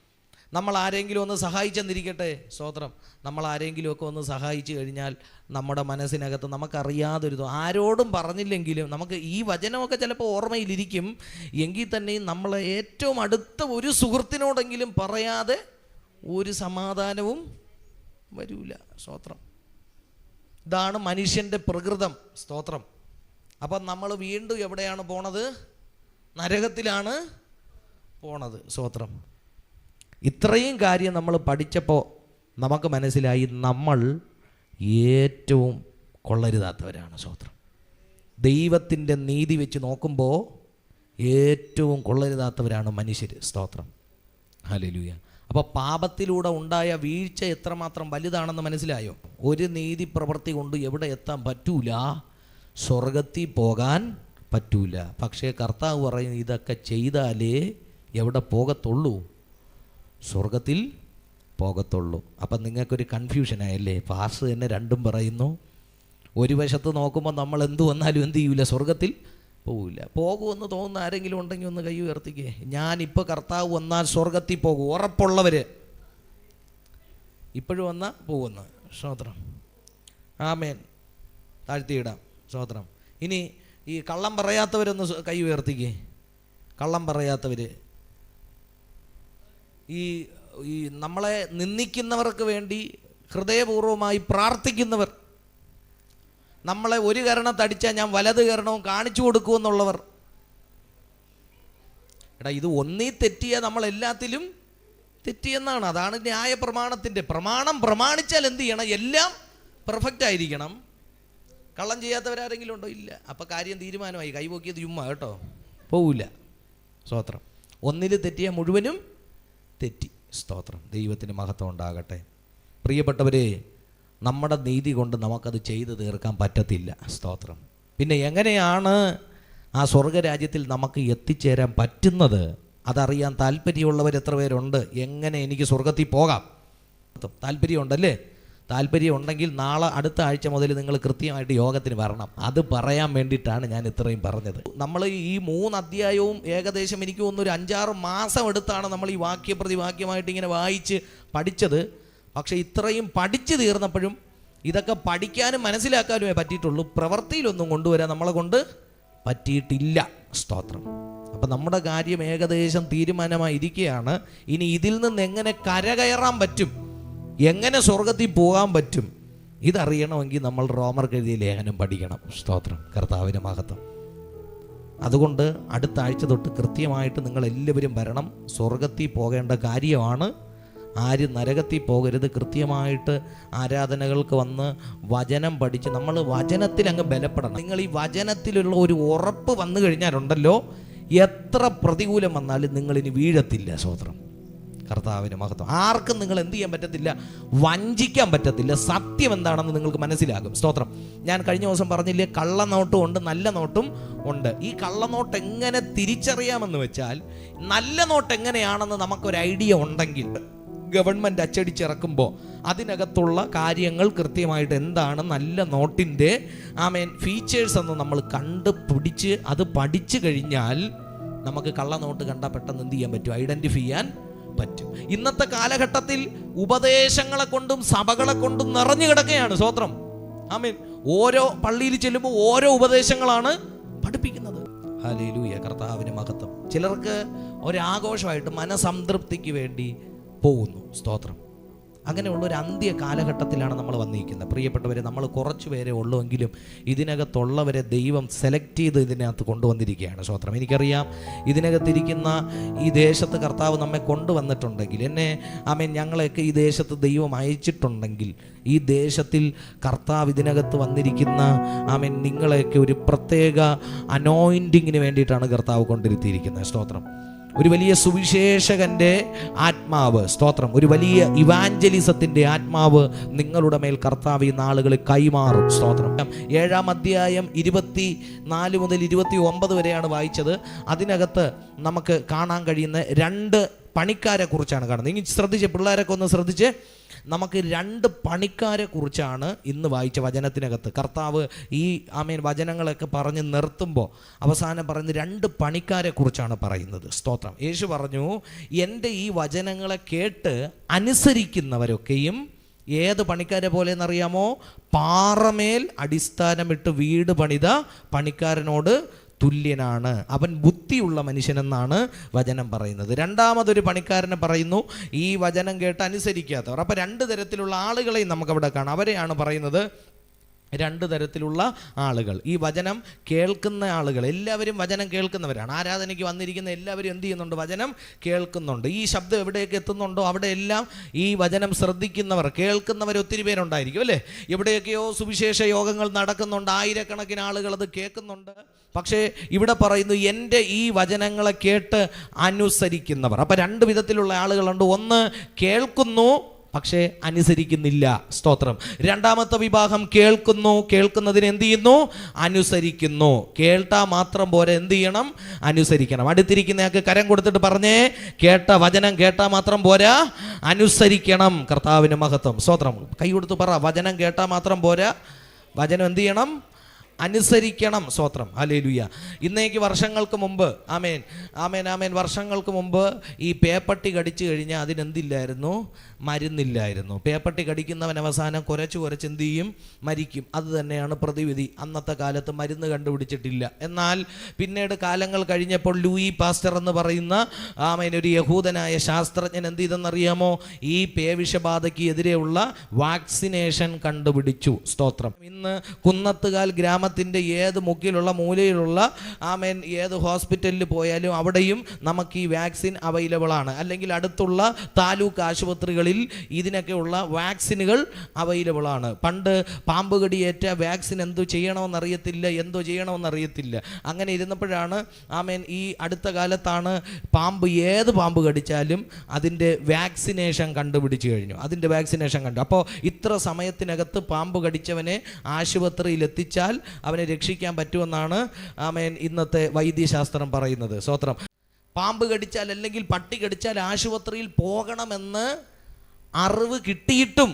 നമ്മൾ ആരെങ്കിലും ഒന്ന് സഹായിച്ചെന്നിരിക്കട്ടെ. സ്തോത്രം. നമ്മൾ ആരെങ്കിലുമൊക്കെ ഒന്ന് സഹായിച്ചു കഴിഞ്ഞാൽ നമ്മുടെ മനസ്സിനകത്ത് നമുക്കറിയാതൊരു ആരോടും പറഞ്ഞില്ലെങ്കിലും നമുക്ക് ഈ വചനമൊക്കെ ചിലപ്പോൾ ഓർമ്മയിലിരിക്കും. എങ്കിൽ തന്നെയും നമ്മളെ ഏറ്റവും അടുത്ത ഒരു സുഹൃത്തിനോടെങ്കിലും പറയാതെ ഒരു സമാധാനവും വരൂല. സ്തോത്രം. ഇതാണ് മനുഷ്യൻ്റെ പ്രകൃതം. സ്തോത്രം. അപ്പം നമ്മൾ വീണ്ടും എവിടെയാണ് പോണത്? നരകത്തിലാണ് പോണത്. സ്തോത്രം. ഇത്രയും കാര്യം നമ്മൾ പഠിച്ചപ്പോൾ നമുക്ക് മനസ്സിലായി, നമ്മൾ ഏറ്റവും കൊള്ളരുതാത്തവരാണ്. സ്തോത്രം. ദൈവത്തിൻ്റെ നീതി വെച്ച് നോക്കുമ്പോൾ ഏറ്റവും കൊള്ളരുതാത്തവരാണ് മനുഷ്യർ. സ്തോത്രം. ഹല്ലേലൂയ. അപ്പോൾ പാപത്തിലൂടെ ഉണ്ടായ വീഴ്ച എത്രമാത്രം വലുതാണെന്ന് മനസ്സിലായോ? ഒരു നീതി പ്രവൃത്തി കൊണ്ട് എവിടെ എത്താൻ പറ്റൂല, സ്വർഗത്തിൽ പോകാൻ പറ്റൂല. പക്ഷേ കർത്താവ് പറയും, ഇതൊക്കെ ചെയ്താലേ എവിടെ പോകത്തുള്ളൂ? സ്വർഗത്തിൽ പോകത്തുള്ളൂ. അപ്പം നിങ്ങൾക്കൊരു കൺഫ്യൂഷനായല്ലേ? പാസ്റ്റർ തന്നെ രണ്ടും പറയുന്നു. ഒരു വശത്ത് നോക്കുമ്പോൾ നമ്മൾ എന്തു വന്നാലും എന്ത് ചെയ്യൂല? സ്വർഗത്തിൽ പോകില്ല. പോകുമെന്ന് തോന്നുന്ന ആരെങ്കിലും ഉണ്ടെങ്കിൽ ഒന്ന് കൈ ഉയർത്തിക്കേ. ഞാനിപ്പോൾ കർത്താവ് വന്നാൽ സ്വർഗത്തിൽ പോകും, ഉറപ്പുള്ളവർ ഇപ്പോഴും വന്നാൽ പോകുന്നു. സ്തോത്രം. ആമേൻ. താഴ്ത്തിയിടാം. സ്തോത്രം. ഇനി ഈ കള്ളം പറയാത്തവരൊന്ന് കൈ ഉയർത്തിക്കേ. കള്ളം പറയാത്തവർ, ഈ നമ്മളെ നിന്ദിക്കുന്നവർക്ക് വേണ്ടി ഹൃദയപൂർവ്വമായി പ്രാർത്ഥിക്കുന്നവർ, നമ്മളെ ഒരു കരണത്തടിച്ചാൽ ഞാൻ വലത് കരണവും കാണിച്ചു കൊടുക്കുമെന്നുള്ളവർ. ഇത് ഒന്നീ തെറ്റിയ നമ്മളെല്ലാത്തിലും തെറ്റിയെന്നാണ്. അതാണ് ന്യായ പ്രമാണത്തിൻ്റെ പ്രമാണം. പ്രമാണിച്ചാൽ എന്ത് ചെയ്യണം? എല്ലാം പെർഫെക്റ്റ് ആയിരിക്കണം. കള്ളം ചെയ്യാത്തവരാരെങ്കിലും ഉണ്ടോ? ഇല്ല. അപ്പം കാര്യം തീരുമാനമായി. കൈപോക്കിയത് ചുമ്മാ കേട്ടോ, പോവില്ല. സ്തോത്രം. ഒന്നിൽ തെറ്റിയ മുഴുവനും തെറ്റി. സ്തോത്രം. ദൈവത്തിന് മഹത്വം ഉണ്ടാകട്ടെ. പ്രിയപ്പെട്ടവരെ, നമ്മുടെ നീതി കൊണ്ട് നമുക്കത് ചെയ്തു തീർക്കാൻ പറ്റത്തില്ല. സ്തോത്രം. പിന്നെ എങ്ങനെയാണ് ആ സ്വർഗരാജ്യത്തിൽ നമുക്ക് എത്തിച്ചേരാൻ പറ്റുന്നത്? അതറിയാൻ താല്പര്യമുള്ളവർ എത്ര പേരുണ്ട്? എങ്ങനെ എനിക്ക് സ്വർഗത്തിൽ പോകാം? താല്പര്യമുണ്ടല്ലേ? താല്പര്യം ഉണ്ടെങ്കിൽ നാളെ അടുത്ത ആഴ്ച മുതൽ നിങ്ങൾ കൃത്യമായിട്ട് യോഗത്തിന് വരണം. അത് പറയാൻ വേണ്ടിയിട്ടാണ് ഞാൻ ഇത്രയും പറഞ്ഞത്. നമ്മൾ ഈ 3 അധ്യായവും ഏകദേശം എനിക്ക് തോന്നുന്നു ഒരു 5-6 മാസം എടുത്താണ് നമ്മൾ ഈ വാക്യപ്രതിവാക്യമായിട്ട് ഇങ്ങനെ വായിച്ച് പഠിച്ചത്. പക്ഷേ ഇത്രയും പഠിച്ചു തീർന്നപ്പോഴും ഇതൊക്കെ പഠിക്കാനും മനസ്സിലാക്കാനുമേ പറ്റിയിട്ടുള്ളൂ. പ്രവൃത്തിയിലൊന്നും കൊണ്ടുവരാൻ നമ്മളെ കൊണ്ട് പറ്റിയിട്ടില്ല. സ്തോത്രം. അപ്പം നമ്മുടെ കാര്യം ഏകദേശം തീരുമാനമായിരിക്കുകയാണ്. ഇനി ഇതിൽ നിന്ന് എങ്ങനെ കരകയറാൻ പറ്റും, എങ്ങനെ സ്വർഗത്തിൽ പോകാൻ പറ്റും, ഇതറിയണമെങ്കിൽ നമ്മൾ റോമർക്ക് എഴുതിയ ലേഖനം പഠിക്കണം. സ്തോത്രം. കർത്താവിൻ്റെ മഹത്വം. അതുകൊണ്ട് അടുത്ത ആഴ്ച തൊട്ട് കൃത്യമായിട്ട് നിങ്ങളെല്ലാവരും വരണം. സ്വർഗത്തിൽ പോകേണ്ട കാര്യമാണ്. ആരും നരകത്തിൽ പോകരുത്. കൃത്യമായിട്ട് ആരാധനകൾക്ക് വന്ന് വചനം പഠിച്ച് നമ്മൾ വചനത്തിൽ അങ്ങ് ബലപ്പെടണം. നിങ്ങൾ ഈ വചനത്തിലുള്ള ഒരു ഉറപ്പ് വന്നു കഴിഞ്ഞാലുണ്ടല്ലോ, എത്ര പ്രതികൂലം വന്നാലും നിങ്ങളിനി വീഴത്തില്ല. സ്തോത്രം, കർത്താവിന് മഹത്വം. ആർക്കും നിങ്ങൾ എന്ത് ചെയ്യാൻ പറ്റത്തില്ല, വഞ്ചിക്കാൻ പറ്റത്തില്ല. സത്യം എന്താണെന്ന് നിങ്ങൾക്ക് മനസ്സിലാകും. സ്തോത്രം. ഞാൻ കഴിഞ്ഞ ദിവസം പറഞ്ഞില്ലേ, കള്ളനോട്ടും ഉണ്ട്, നല്ല നോട്ടും ഉണ്ട്. ഈ കള്ളനോട്ട് എങ്ങനെ തിരിച്ചറിയാമെന്ന് വെച്ചാൽ, നല്ല നോട്ട് എങ്ങനെയാണെന്ന് നമുക്കൊരു ഐഡിയ ഉണ്ടെങ്കിൽ, ഗവൺമെൻറ് അച്ചടിച്ചിറക്കുമ്പോൾ അതിനകത്തുള്ള കാര്യങ്ങൾ കൃത്യമായിട്ട് എന്താണ് നല്ല നോട്ടിൻ്റെ ഫീച്ചേഴ്സ് എന്ന് നമ്മൾ കണ്ടുപിടിച്ച് അത് പഠിച്ചു കഴിഞ്ഞാൽ നമുക്ക് കള്ളനോട്ട് കണ്ടാൽ പെട്ടെന്ന് എന്ത് ചെയ്യാൻ പറ്റും, ഐഡൻറ്റിഫൈ ചെയ്യാൻ പറ്റും. ഇന്നത്തെ കാലഘട്ടത്തിൽ ഉപദേശങ്ങളെ കൊണ്ടും സഭകളെ കൊണ്ടും നിറഞ്ഞു കിടക്കുകയാണ്. സ്തോത്രം, ആമേൻ. ഓരോ പള്ളിയിൽ ചെല്ലുമ്പോൾ ഓരോ ഉപദേശങ്ങളാണ് പഠിപ്പിക്കുന്നത്. ഹല്ലേലൂയ, കർത്താവിന് മഹത്വം. ചിലർക്ക് ഒരാഘോഷമായിട്ട് മനസംതൃപ്തിക്ക് വേണ്ടി പോകുന്നു. സ്തോത്രം. അങ്ങനെയുള്ളൊരു അന്ത്യ കാലഘട്ടത്തിലാണ് നമ്മൾ വന്നിരിക്കുന്നത്. പ്രിയപ്പെട്ടവരെ, നമ്മൾ കുറച്ച് പേരെ ഉള്ളുവെങ്കിലും ഇതിനകത്തുള്ളവരെ ദൈവം സെലക്ട് ചെയ്ത് ഇതിനകത്ത് കൊണ്ടുവന്നിരിക്കുകയാണ്. സ്തോത്രം. എനിക്കറിയാം, ഇതിനകത്തിരിക്കുന്ന ഈ ദേശത്ത് കർത്താവ് നമ്മെ കൊണ്ടുവന്നിട്ടുണ്ടെങ്കിൽ, ഞങ്ങളെയൊക്കെ ഈ ദേശത്ത് ദൈവം അയച്ചിട്ടുണ്ടെങ്കിൽ, ഈ ദേശത്തിൽ കർത്താവ് ഇതിനകത്ത് വന്നിരിക്കുന്ന നിങ്ങളെയൊക്കെ ഒരു പ്രത്യേക അനോയിൻറ്റിങ്ങിന് വേണ്ടിയിട്ടാണ് കർത്താവ് കൊണ്ടിരുത്തിയിരിക്കുന്നത്. സ്തോത്രം. ഒരു വലിയ സുവിശേഷകൻ്റെ ആത്മാവ്, സ്തോത്രം, ഒരു വലിയ ഇവാഞ്ചലിസത്തിൻ്റെ ആത്മാവ് നിങ്ങളുടെ മേൽ കർത്താവ് ഈ നാളുകളിൽ കൈമാറും. സ്തോത്രം. 7-ാം അധ്യായം 24 മുതൽ 29 വരെയാണ് വായിച്ചത്. അതിനകത്ത് നമുക്ക് കാണാൻ കഴിയുന്ന 2 പണിക്കാരെ കുറിച്ചാണ് കാണുന്നത്. ഇനി ശ്രദ്ധിച്ച്, പിള്ളേരൊക്കെ ഒന്ന് ശ്രദ്ധിച്ച്. നമുക്ക് 2 പണിക്കാരെ കുറിച്ചാണ് ഇന്ന് വായിച്ച വചനത്തിനകത്ത്. കർത്താവ് ഈ വചനങ്ങളൊക്കെ പറഞ്ഞ് നിർത്തുമ്പോൾ അവസാനം പറയുന്ന 2 പണിക്കാരെ കുറിച്ചാണ് പറയുന്നത്. സ്തോത്രം. യേശു പറഞ്ഞു, എൻ്റെ ഈ വചനങ്ങളെ കേട്ട് അനുസരിക്കുന്നവരൊക്കെയും ഏത് പണിക്കാരെ പോലെ എന്നറിയാമോ? പാറമേൽ അടിസ്ഥാനമിട്ട് വീട് പണിത പണിക്കാരനോട് തുല്യനാണ്. അവൻ ബുദ്ധിയുള്ള മനുഷ്യനെന്നാണ് വചനം പറയുന്നത്. രണ്ടാമതൊരു പണിക്കാരനെ പറയുന്നു, ഈ വചനം കേട്ട് അനുസരിക്കാത്തവർ. അപ്പം 2 തരത്തിലുള്ള ആളുകളെയും നമുക്കവിടെ കാണാം. അവരെയാണ് പറയുന്നത്. 2 തരത്തിലുള്ള ആളുകൾ. ഈ വചനം കേൾക്കുന്ന ആളുകൾ, എല്ലാവരും വചനം കേൾക്കുന്നവരാണ്. ആരാധനയ്ക്ക് വന്നിരിക്കുന്ന എല്ലാവരും എന്ത് ചെയ്യുന്നുണ്ട്? വചനം കേൾക്കുന്നുണ്ട്. ഈ ശബ്ദം എവിടെയൊക്കെ എത്തുന്നുണ്ടോ അവിടെയെല്ലാം ഈ വചനം ശ്രദ്ധിക്കുന്നവർ, കേൾക്കുന്നവർ ഒത്തിരി പേരുണ്ടായിരിക്കും, അല്ലേ? എവിടെയൊക്കെയോ സുവിശേഷ യോഗങ്ങൾ നടക്കുന്നുണ്ട്, ആയിരക്കണക്കിന് ആളുകൾ അത് കേൾക്കുന്നുണ്ട്. പക്ഷേ ഇവിടെ പറയുന്നു, എൻ്റെ ഈ വചനങ്ങളെ കേട്ട് അനുസരിക്കുന്നവർ. അപ്പം 2 വിധത്തിലുള്ള ആളുകളുണ്ട്. ഒന്ന്, കേൾക്കുന്നു പക്ഷേ അനുസരിക്കുന്നില്ല. സ്തോത്രം. രണ്ടാമത്തെ വിഭാഗം കേൾക്കുന്നു, കേൾക്കുന്നതിന് എന്ത് ചെയ്യുന്നു? അനുസരിക്കുന്നു. കേട്ടാൽ മാത്രം പോരെ, എന്ത് ചെയ്യണം? അനുസരിക്കണം. അടുത്തിരിക്കുന്നയാൾക്ക് കരം കൊടുത്തിട്ട് പറഞ്ഞേ, കേട്ട വചനം കേട്ടാൽ മാത്രം പോരാ, അനുസരിക്കണം. കർത്താവിന് മഹത്വം. സ്തോത്രം. കൈ കൊടുത്ത് പറ, വചനം കേട്ടാൽ മാത്രം പോരാ, വചനം എന്ത് ചെയ്യണം? അനുസരിക്കണം. സ്തോത്രം. ഹല്ലേലൂയ. ഇന്നേക്ക് വർഷങ്ങൾക്ക് മുമ്പ് വർഷങ്ങൾക്ക് മുമ്പ് ഈ പേപ്പട്ടി കടിച്ചു കഴിഞ്ഞാൽ അതിനെന്തില്ലായിരുന്നു? മരുന്നില്ലായിരുന്നു. പേപ്പട്ടി കടിക്കുന്നവൻ അവസാനം കുരച്ച് എന്ത് ചെയ്യും? മരിക്കും. അത് തന്നെയാണ് പ്രതിവിധി. അന്നത്തെ കാലത്ത് മരുന്ന് കണ്ടുപിടിച്ചിട്ടില്ല. എന്നാൽ പിന്നീട് കാലങ്ങൾ കഴിഞ്ഞപ്പോൾ ലൂയി പാസ്റ്റർ എന്ന് പറയുന്ന ഒരു യഹൂദനായ ശാസ്ത്രജ്ഞൻ എന്ത് ചെയ്തെന്നറിയാമോ? ഈ പേവിഷബാധയ്ക്ക് എതിരെയുള്ള വാക്സിനേഷൻ കണ്ടുപിടിച്ചു. സ്തോത്രം. ഇന്ന് കുന്നത്തുകാൽ ഗ്രാമത്തിൻ്റെ ഏത് മുക്കിലുള്ള മൂലയിലുള്ള ഏത് ഹോസ്പിറ്റലിൽ പോയാലും അവിടെയും നമുക്ക് ഈ വാക്സിൻ അവൈലബിൾ ആണ്. അല്ലെങ്കിൽ അടുത്തുള്ള താലൂക്ക് ആശുപത്രികളിൽ ഇതിനൊക്കെയുള്ള വാക്സിനുകൾ അവൈലബിൾ ആണ്. പണ്ട് പാമ്പ് കടിയേറ്റ വാക്സിൻ എന്തോ ചെയ്യണമെന്നറിയത്തില്ല. അങ്ങനെ ഇരുന്നപ്പോഴാണ് ഈ അടുത്ത കാലത്താണ് ഏത് പാമ്പ് കടിച്ചാലും അതിൻ്റെ വാക്സിനേഷൻ കണ്ടുപിടിച്ചു കഴിഞ്ഞു. അപ്പോൾ ഇത്ര സമയത്തിനകത്ത് പാമ്പ് കടിച്ചവനെ ആശുപത്രിയിൽ എത്തിച്ചാൽ അവനെ രക്ഷിക്കാൻ പറ്റുമെന്നാണ് ഇന്നത്തെ വൈദ്യശാസ്ത്രം പറയുന്നത്. സ്തോത്രം. പാമ്പ് കടിച്ചാൽ അല്ലെങ്കിൽ പട്ടി കടിച്ചാൽ ആശുപത്രിയിൽ പോകണമെന്ന് അറിവ് കിട്ടിയിട്ടും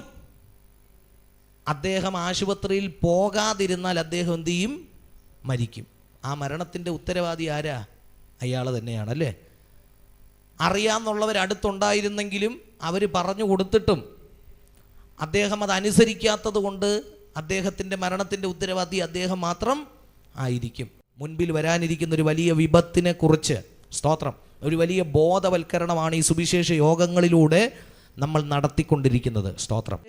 അദ്ദേഹം ആശുപത്രിയിൽ പോകാതിരുന്നാൽ അദ്ദേഹം എന്ത് ചെയ്യും? മരിക്കും. ആ മരണത്തിൻ്റെ ഉത്തരവാദി ആരാ? അയാൾ തന്നെയാണല്ലേ. അറിയാമെന്നുള്ളവർ അടുത്തുണ്ടായിരുന്നെങ്കിലും അവർ പറഞ്ഞു കൊടുത്തിട്ടും അദ്ദേഹം അത് അനുസരിക്കാത്തത് കൊണ്ട് അദ്ദേഹത്തിൻ്റെ മരണത്തിൻ്റെ ഉത്തരവാദി അദ്ദേഹം മാത്രം ആയിരിക്കും. മുൻപിൽ വരാനിരിക്കുന്ന ഒരു വലിയ വിപത്തിനെ കുറിച്ച്, സ്തോത്രം, ഒരു വലിയ ബോധവൽക്കരണമാണ് ഈ സുവിശേഷ യോഗങ്ങളിലൂടെ നമ്മൾ നടത്തിക്കൊണ്ടിരിക്കുന്നത്. സ്തോത്രം.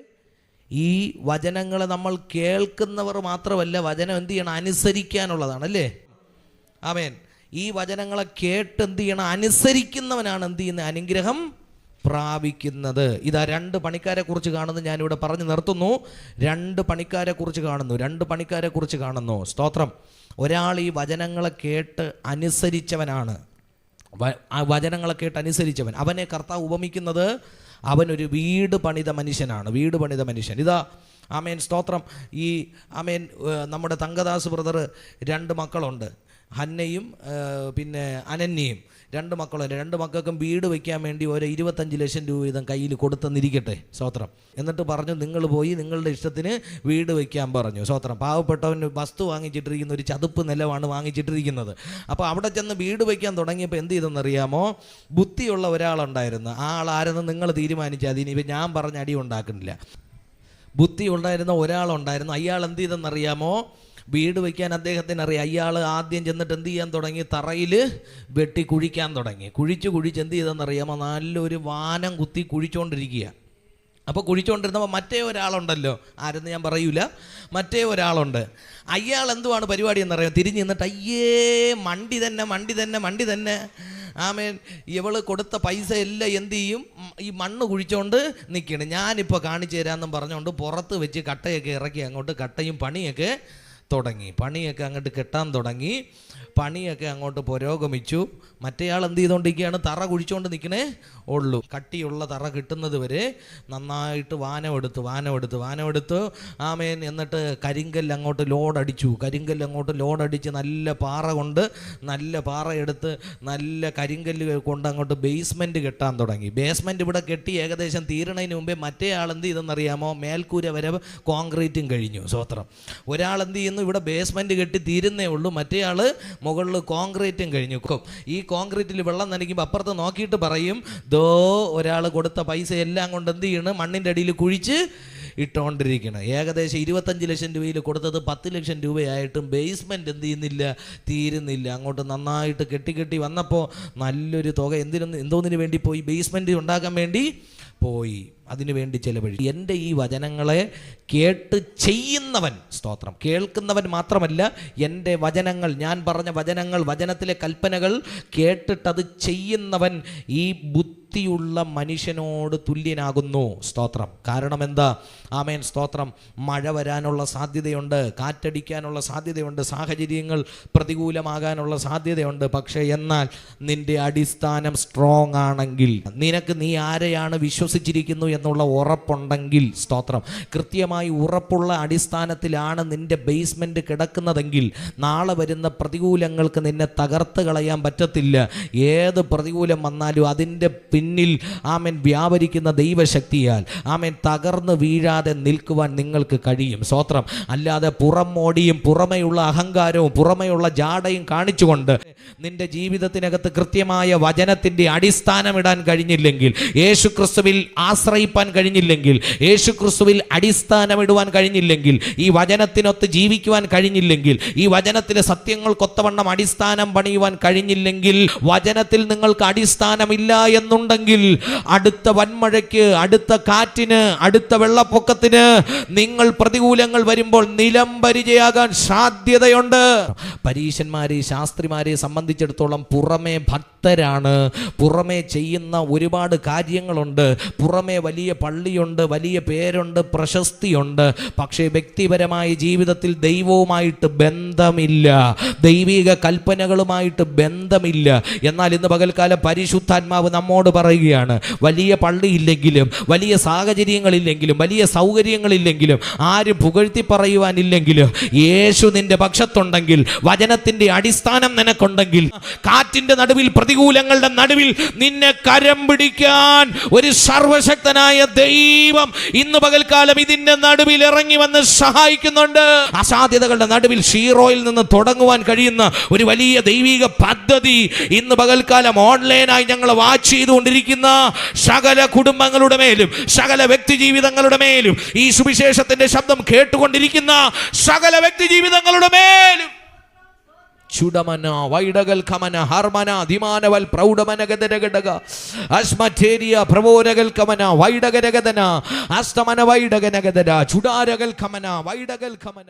ഈ വചനങ്ങൾ നമ്മൾ കേൾക്കുന്നവർ മാത്രമല്ല, വചനം എന്ത് ചെയ്യണം? അനുസരിക്കാനുള്ളതാണ്, അല്ലേ? ആമേൻ. ഈ വചനങ്ങളെ കേട്ട് എന്ത് ചെയ്യണം? അനുസരിക്കുന്നവനാണ് എന്ത് ചെയ്യുന്നത്? അനുഗ്രഹം പ്രാപിക്കുന്നത്. ഇതാ 2 പണിക്കാരെ കുറിച്ച് കാണുന്നു. ഞാനിവിടെ പറഞ്ഞു നിർത്തുന്നു. 2 പണിക്കാരെ കുറിച്ച് കാണുന്നു. സ്തോത്രം. ഒരാൾ ഈ വചനങ്ങളെ കേട്ട് അനുസരിച്ചവനാണ്. വചനങ്ങളെ കേട്ട് അനുസരിച്ചവൻ, അവനെ കർത്താവ് ഉപമിക്കുന്നത് അവനൊരു വീട് പണിത മനുഷ്യൻ. ഇതാ ആമേൻ, സ്തോത്രം. ഈ ആമേൻ, നമ്മുടെ തങ്കദാസ് ബ്രദർ 2 മക്കളുണ്ട്, ഹന്നയും പിന്നെ അനന്യയും. 2 മക്കളുണ്ട്. 2 മക്കൾക്കും വീട് വയ്ക്കാൻ വേണ്ടി ഒരു 25 ലക്ഷം രൂപ വീതം കയ്യിൽ കൊടുത്തെന്നിരിക്കട്ടെ. സ്തോത്രം. എന്നിട്ട് പറഞ്ഞു, നിങ്ങൾ പോയി നിങ്ങളുടെ ഇഷ്ടത്തിന് വീട് വയ്ക്കാൻ പറഞ്ഞു. സ്തോത്രം. പാവപ്പെട്ടവൻ വസ്തു വാങ്ങിച്ചിട്ടിരിക്കുന്ന ഒരു ചതുപ്പ് നിലമാണ് വാങ്ങിച്ചിട്ടിരിക്കുന്നത്. അപ്പോൾ അവിടെ ചെന്ന് വീട് വയ്ക്കാൻ തുടങ്ങിയപ്പോൾ എന്ത് ചെയ്തെന്നറിയാമോ? ബുദ്ധിയുള്ള ഒരാളുണ്ടായിരുന്നു. ആ ആളാരെന്ന് നിങ്ങൾ തീരുമാനിച്ചാൽ അതിന് ഇപ്പം ഞാൻ പറഞ്ഞ അടി ഉണ്ടാക്കുന്നില്ല. ബുദ്ധി ഉണ്ടായിരുന്ന ഒരാളുണ്ടായിരുന്നു. അയാൾ എന്ത് ചെയ്തെന്നറിയാമോ? വീട് വയ്ക്കാൻ അദ്ദേഹത്തിന് അറിയാം. അയാൾ ആദ്യം ചെന്നിട്ട് എന്ത് ചെയ്യാൻ തുടങ്ങി? തറയിൽ വെട്ടി കുഴിക്കാൻ തുടങ്ങി. കുഴിച്ച് എന്ത് ചെയ്തെന്നറിയാമോ? നല്ലൊരു വാനം കുത്തി കുഴിച്ചുകൊണ്ടിരിക്കുക. അപ്പോൾ കുഴിച്ചുകൊണ്ടിരുന്നപ്പോൾ മറ്റേ ഒരാളുണ്ടല്ലോ, ആരെന്ന് ഞാൻ പറയൂല, മറ്റേ ഒരാളുണ്ട്. അയാൾ എന്തുവാണ് പരിപാടി എന്നറിയാം? തിരിഞ്ഞ് നിന്നിട്ട് അയ്യേ മണ്ടി തന്നെ ആമേൻ, ഇവള് കൊടുത്ത പൈസ എല്ലാം എന്ത് ചെയ്യും? ഈ മണ്ണ് കുഴിച്ചുകൊണ്ട് നിൽക്കണം. ഞാനിപ്പോൾ കാണിച്ചു തരാമെന്നും പറഞ്ഞുകൊണ്ട് പുറത്ത് വെച്ച് കട്ടയൊക്കെ ഇറക്കി അങ്ങോട്ട് കട്ടയും പണിയൊക്കെ അങ്ങോട്ട് കെട്ടാൻ തുടങ്ങി. പണിയൊക്കെ അങ്ങോട്ട് പുരോഗമിച്ചു. മറ്റേയാൾ എന്ത് ചെയ്തുകൊണ്ടിരിക്കുകയാണ്? തറ കുഴിച്ചുകൊണ്ട് നിൽക്കണേ ഉള്ളൂ. കട്ടിയുള്ള തറ കിട്ടുന്നത് വരെ നന്നായിട്ട് വാനമെടുത്ത് ആമേൻ. എന്നിട്ട് കരിങ്കല്ല് അങ്ങോട്ട് ലോഡടിച്ച് നല്ല പാറ എടുത്ത് നല്ല കരിങ്കല്ല് കൊണ്ട് അങ്ങോട്ട് ബേസ്മെൻറ്റ് കെട്ടാൻ തുടങ്ങി. ബേസ്മെൻറ്റ് ഇവിടെ കെട്ടി ഏകദേശം തീരണതിന് മുമ്പേ മറ്റേ ആൾ എന്ത് ചെയ്തെന്നറിയാമോ? മേൽക്കൂര വരെ കോൺക്രീറ്റും കഴിഞ്ഞു. സ്വത്രം. ഒരാൾ എന്ത് ചെയ്യുന്നു? ഇവിടെ ബേസ്മെൻറ്റ് കെട്ടി തീരുന്നേ ഉള്ളൂ, മറ്റേ ആൾ മുകളിൽ കോൺക്രീറ്റും കഴിഞ്ഞു. ഈ കോൺക്രീറ്റിൽ വെള്ളം നനയ്ക്കുമ്പോൾ അപ്പുറത്ത് നോക്കിയിട്ട് പറയും, ദോ ഒരാൾ കൊടുത്ത പൈസ എല്ലാം കൊണ്ട് എന്ത് ചെയ്യണം? മണ്ണിൻ്റെ അടിയിൽ കുഴിച്ച് ഇട്ടുകൊണ്ടിരിക്കണം. ഏകദേശം 25 ലക്ഷം രൂപയിൽ കൊടുത്തത് 10 ലക്ഷം രൂപയായിട്ടും ബേസ്മെൻറ്റ് എന്ത് ചെയ്യുന്നില്ല? തീരുന്നില്ല. അങ്ങോട്ട് നന്നായിട്ട് കെട്ടി വന്നപ്പോൾ നല്ലൊരു തുക എന്തോന്നിന് വേണ്ടി പോയി? ബേസ്മെൻറ്റ് ഉണ്ടാക്കാൻ വേണ്ടി പോയി. അതിനു വേണ്ടി ചെലവഴിച്ചു. എൻ്റെ ഈ വചനങ്ങളെ കേട്ട് ചെയ്യുന്നവൻ, സ്തോത്രം, കേൾക്കുന്നവൻ മാത്രമല്ല, എൻ്റെ വചനങ്ങൾ, ഞാൻ പറഞ്ഞ വചനങ്ങൾ, വചനത്തിലെ കൽപ്പനകൾ കേട്ടിട്ടത് ചെയ്യുന്നവൻ ഈ ബുദ്ധിയുള്ള മനുഷ്യനോട് തുല്യനാകുന്നു. സ്തോത്രം. കാരണം എന്താ? ആമേൻ, സ്തോത്രം. മഴ വരാനുള്ള സാധ്യതയുണ്ട്, കാറ്റടിക്കാനുള്ള സാധ്യതയുണ്ട്, സാഹചര്യങ്ങൾ പ്രതികൂലമാകാനുള്ള സാധ്യതയുണ്ട്. പക്ഷേ എന്നാൽ നിൻ്റെ അടിസ്ഥാനം സ്ട്രോങ് ആണെങ്കിൽ, നീ ആരെയാണ് വിശ്വസിച്ചിരിക്കുന്നു എന്നുള്ള ഉറപ്പുണ്ടെങ്കിൽ, സ്തോത്രം, കൃത്യമായി ഉറപ്പുള്ള അടിസ്ഥാനത്തിലാണ് നിന്റെ ബേസ്മെൻറ്റ് കിടക്കുന്നതെങ്കിൽ നാളെ വരുന്ന പ്രതികൂലങ്ങൾക്ക് നിന്നെ തകർത്ത് കളയാൻ പറ്റത്തില്ല. ഏത് പ്രതികൂലം വന്നാലും അതിൻ്റെ പിന്നിൽ ആമേൻ വ്യാപരിക്കുന്ന ദൈവശക്തിയാൽ ആമേൻ തകർന്ന് വീഴാതെ നിൽക്കുവാൻ നിങ്ങൾക്ക് കഴിയും. സ്തോത്രം. അല്ലാതെ പുറമോടിയും പുറമെയുള്ള അഹങ്കാരവും പുറമെയുള്ള ജാടയും കാണിച്ചുകൊണ്ട് നിന്റെ ജീവിതത്തിനകത്ത് കൃത്യമായ വചനത്തിൻ്റെ അടിസ്ഥാനമിടാൻ കഴിഞ്ഞില്ലെങ്കിൽ, യേശുക്രിസ്തുവിൽ ആശ്രയിപ്പാൻ കഴിഞ്ഞില്ലെങ്കിൽ, യേശുക്രിസ്തുവിൽ അടിസ്ഥാനമിടുവാൻ കഴിഞ്ഞില്ലെങ്കിൽ, ഈ വചനത്തിനൊത്ത് ജീവിക്കുവാൻ കഴിഞ്ഞില്ലെങ്കിൽ, ഈ വചനത്തിലെ സത്യങ്ങൾക്കൊത്തവണ്ണം അടിസ്ഥാനം പണിയുവാൻ കഴിഞ്ഞില്ലെങ്കിൽ, വചനത്തിൽ നിങ്ങൾക്ക് അടിസ്ഥാനമില്ല എന്നുണ്ടെങ്കിൽ അടുത്ത വൻമഴയ്ക്ക്, അടുത്ത കാറ്റിന്, അടുത്ത വെള്ളപ്പൊക്കത്തിന്, നിങ്ങൾ പ്രതികൂലങ്ങൾ വരുമ്പോൾ നിലംപരിചയാകാൻ സാധ്യതയുണ്ട്. പരീശന്മാരെ, ശാസ്ത്രിമാരെ സംബന്ധിച്ചിടത്തോളം പുറമേ ഭക്തരാണ്, പുറമേ ചെയ്യുന്ന ഒരുപാട് കാര്യങ്ങളുണ്ട്, പുറമേ വലിയ പള്ളിയുണ്ട്, വലിയ പേരുണ്ട്, പ്രശസ്തിയുണ്ട്. പക്ഷേ വ്യക്തിപരമായ ജീവിതത്തിൽ ദൈവവുമായിട്ട് ബന്ധമില്ല, ദൈവിക കൽപ്പനകളുമായിട്ട് ബന്ധമില്ല. എന്നാൽ ഇന്ന് പകൽക്കാലം പരിശുദ്ധാത്മാവ് നമ്മോട് പറയുകയാണ്, വലിയ പള്ളിയില്ലെങ്കിലും, വലിയ സാഹചര്യങ്ങളില്ലെങ്കിലും, വലിയ സൗകര്യങ്ങളില്ലെങ്കിലും, ആരും പുകഴ്ത്തി പറയുവാനില്ലെങ്കിലും, യേശു നിന്റെ പക്ഷത്തുണ്ടെങ്കിൽ, വചനത്തിന്റെ അടിസ്ഥാനം നിനക്കുണ്ടെങ്കിൽ, കാറ്റിന്റെ നടുവിൽ, പ്രതികൂലങ്ങളുടെ നടുവിൽ നിന്നെ കരം പിടിക്കാൻ ഒരു സർവശക്തനായ ദൈവം ഇന്ന് പകൽക്കാലം ഇതിന്റെ നടുവിൽ ഇറങ്ങി വന്ന് സഹായിക്കുന്നുണ്ട്. അസാധ്യതകളുടെ നടുവിൽ ഷീറോയിൽ നിന്ന് തുടങ്ങുവാൻ കഴിയുന്ന ഒരു വലിയ ദൈവിക പദ്ധതി ഇന്ന് പകൽക്കാലം ഓൺലൈനായി ഞങ്ങൾ വാച്ച് ചെയ്തുകൊണ്ടിരിക്കുന്ന സകല കുടുംബങ്ങളുടെ മേലും, സകല വ്യക്തി ജീവിതങ്ങളുടെ മേലും, ഈ സുവിശേഷത്തിന്റെ ശബ്ദം കേട്ടുകൊണ്ടിരിക്കുന്ന സകല വ്യക്തി ജീവിതങ്ങളുടെ മേലും ചുടമന വൈഡകൽ കമന ഹർമന ധിമാനവൽ പ്രൗഢമനഗദരഗടക അസ്മഥേരിയ പ്രവോരകൽ കമന വൈഡകരഗദന അസ്തമന വൈഡകനഗദര ചുടാരകൽ കമന വൈഡകൽ കമന.